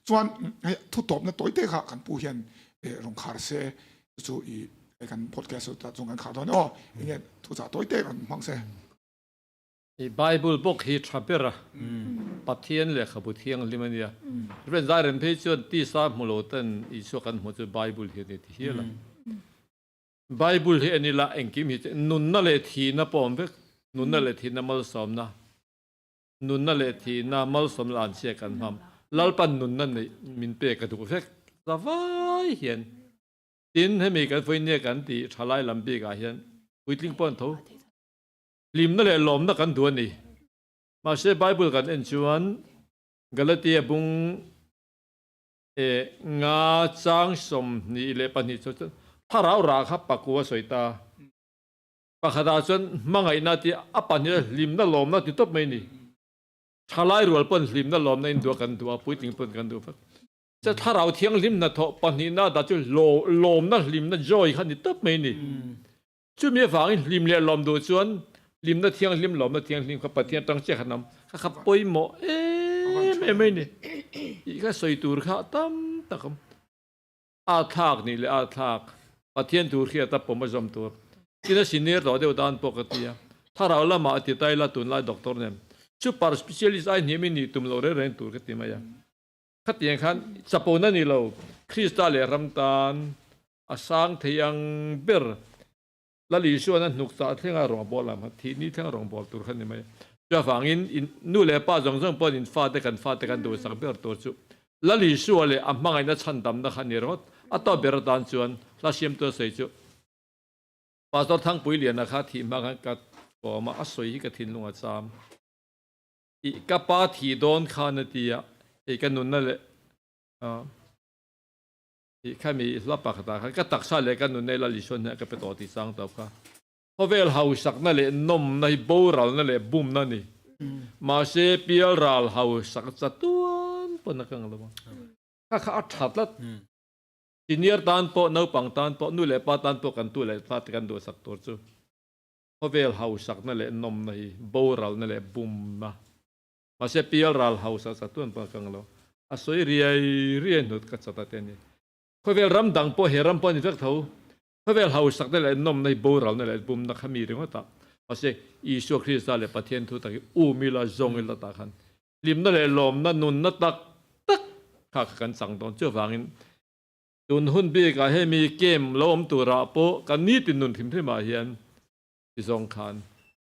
ส่วนทุกตบเนี่ยตัวเตะค่ะกันผู้เห็นลงคาร์เซ่จู่ไอ้กันพอดแคสต์ตรงกันขาดตอนอ๋ออย่างเงี้ยทุกจ่าตัวเตะกันฟังเซ่ ไบเบิลบอกฮีทรัพเปอร์ปัทเทียนเลยขบุเทียงลิมันเนี่ยเรื่องใจเรื่องเพจวนที่สามมุโลตันอิสุกันหัวใจไบเบิลเฮียนี่ที่เฮียละไบเบิลเฮียนี่ละเองกิมฮิตนุนนั่นเลยทีน่ะปอมเวกนุนนั่นเลยทีน่ะมัลสอมนะนุนนั่นเลยทีน่ะมัลสอมลานเชียกันทำลัลปันนุนนั่นนี่มินเปกระดูกเฟกสบายเฮียนดินให้มีกันไฟเนี่ยกันตีทลายลำปีกาเฮียนวิทลิงปอนทูลิมนั่นแหละลมนักกันตัวนี่มาเชื่อไบเบิลกันเอ็นชวนกาลาเตียบุงงาจางสมนี่เลปันนี่จนถ้าเราราครับปักกัวสวยตาปักขดาจนมังไงนาทีอปันนี่ลิมนั่นลมนั่นติดตบไม่นี่ทลายรัวปนลิมนั่นลมนั่นตัวกันตัวปุ้ยติงปนกันตัวจะถ้าเราเที่ยงลิมนั่นทอปันนี่น่าดัจะลมนั่นลิมนั่นจอยขันติดตบไม่นี่ช่วยมีฝังลิมเลี้ยลมดูชวนลิมนั่นเที่ยงลิมหลอมนั่นเที่ยงลิมขับปะเที่ยงตั้งเจ้าขนมขับปุยหมอไม่นี่อีกก็สวยตูร์ข้าตั้มตะคำอาทากนี่เลยอาทากปะเที่ยงตูร์เขียตับผมมาจมตัวที่นั่นสิเนียร์ต่อเดียวดานปกติถ้าเราละมาติดใจละตุนละด็อกเตอร์เนี่ยชุดปาร์สเปเชียลิสต์ไอ้เนี่ยไม่นี่ตุ่มเราเรื่องตูร์กันตีมาอย่างขัดยังขันสปูนั่นนี่เราคริสตัลเลรัมตานอาสังเทียงเบอร์แล้วลิชัวนั้นหนุกตาเที่ยงรองบอลละมาทีนี้เที่ยงรองบอลตัวขันนี่ไหมจะฟังอินนู่นเลยป้าจงปอนอินฟาเตกันดูสักเบอร์ตัวจุแล้วลิชัวเลยอ่ะมังไงนั่นฉันดำนักขันนี่รถอ่ะต่อเบอร์ตานชวนแล้วเชื่อมตัวใส่จุป้าตัวทั้งปุ๋ยเหรียญนะครับที่มังกัดก็มาอัศวิกับทินลงอาจารย์อีกป้าที่โดนขานตีอ่ะอีกนุ่นนั่นแหละอีกแค่มีรับปากตาก็ตักชาเลยกันนุ่นในละลิชวนเนี่ยก็ไปต่อที่สังตัวค่ะพอเวลเฮาสักนั่นแหละนมในโบราณนั่นแหละบุ้มนั่นนี่มาเชเปียรัลเฮาสักจัตุนปนกันละมั้งข้าอัดถัดละทีนี้ตานปอนเอาปังตานปอนู่นแหละป้าตานปอกันตัวแหละฟาดกันดูสักตัวจูพอเวลเฮาสักนั่นแหละนมในโบราณนั่นแหละบุ้มนะมาเชเปียรัลเฮาสักจัตุนปนกันละอาศัยเรียนนุดกัจจตัดนี่พอเวลรำดังปอเฮรำปอนี่สักเท่าพอเวลเฮาสักนั่นแหละนมในโบราณนั่นแหละบุ้มนักขมีเรื่องว่าตาอาศัยอิสุคริสต์เลยปะเทียนทุตักอูมิลาจงอิลตาขันลิมนั่นแหละลมนั่นนุนนั่นตักข้ากันสั่งตอนเจ้าฟังอินตุนหุ่นบีก็ให้มีเกมล้มตัวระโปกันนี่ตินุนทิมที่มาเฮียนที่สองขัน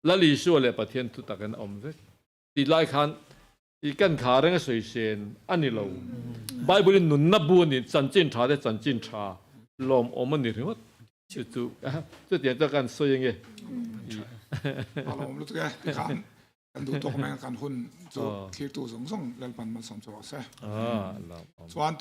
และลิชัวเลยปะเทียนทุตักกันอมเวตีไล่ขันอีกันขาเรื่องสวยเชนอันนี้เราไบเบิลนุนนับบุญนี่จันจินชาได้จันจินชาลมอมันนี่ถึงว่าจู่ๆจุดเดียวกันสวยยังไงเรารู้สึกไงกันดูตัวแม่กันหุ่นจู่คิดตัวสงแล้วปันมาสมจบใช่ส่วน